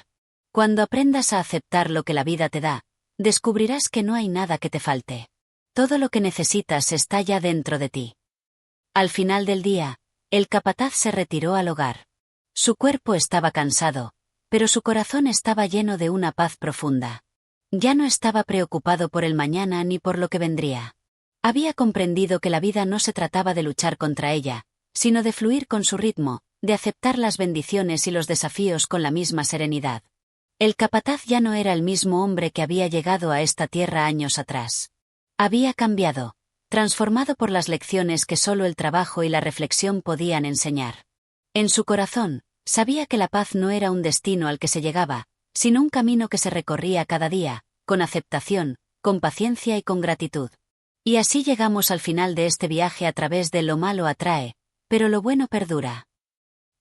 Cuando aprendas a aceptar lo que la vida te da, descubrirás que no hay nada que te falte. Todo lo que necesitas está ya dentro de ti. Al final del día, el capataz se retiró al hogar. Su cuerpo estaba cansado, pero su corazón estaba lleno de una paz profunda. Ya no estaba preocupado por el mañana ni por lo que vendría. Había comprendido que la vida no se trataba de luchar contra ella, sino de fluir con su ritmo, de aceptar las bendiciones y los desafíos con la misma serenidad. El capataz ya no era el mismo hombre que había llegado a esta tierra años atrás. Había cambiado, transformado por las lecciones que solo el trabajo y la reflexión podían enseñar. En su corazón, sabía que la paz no era un destino al que se llegaba, sino un camino que se recorría cada día, con aceptación, con paciencia y con gratitud. Y así llegamos al final de este viaje a través de lo malo atrae, pero lo bueno perdura.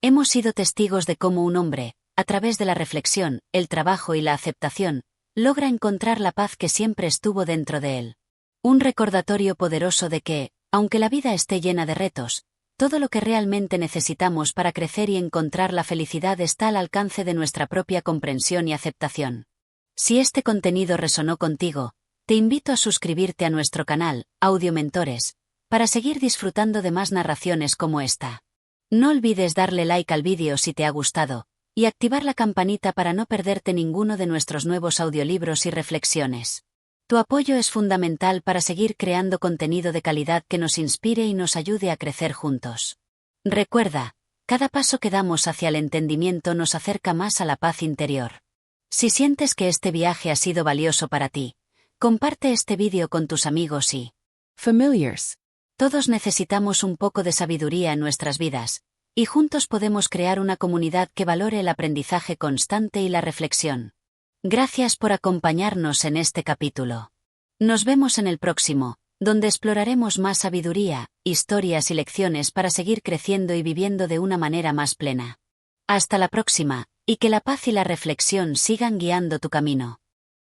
Hemos sido testigos de cómo un hombre, a través de la reflexión, el trabajo y la aceptación, logra encontrar la paz que siempre estuvo dentro de él. Un recordatorio poderoso de que, aunque la vida esté llena de retos, todo lo que realmente necesitamos para crecer y encontrar la felicidad está al alcance de nuestra propia comprensión y aceptación. Si este contenido resonó contigo, te invito a suscribirte a nuestro canal, Audio Mentores, para seguir disfrutando de más narraciones como esta. No olvides darle like al vídeo si te ha gustado, y activar la campanita para no perderte ninguno de nuestros nuevos audiolibros y reflexiones. Tu apoyo es fundamental para seguir creando contenido de calidad que nos inspire y nos ayude a crecer juntos. Recuerda, cada paso que damos hacia el entendimiento nos acerca más a la paz interior. Si sientes que este viaje ha sido valioso para ti, comparte este vídeo con tus amigos y familiars. Todos necesitamos un poco de sabiduría en nuestras vidas, y juntos podemos crear una comunidad que valore el aprendizaje constante y la reflexión. Gracias por acompañarnos en este capítulo. Nos vemos en el próximo, donde exploraremos más sabiduría, historias y lecciones para seguir creciendo y viviendo de una manera más plena. Hasta la próxima, y que la paz y la reflexión sigan guiando tu camino.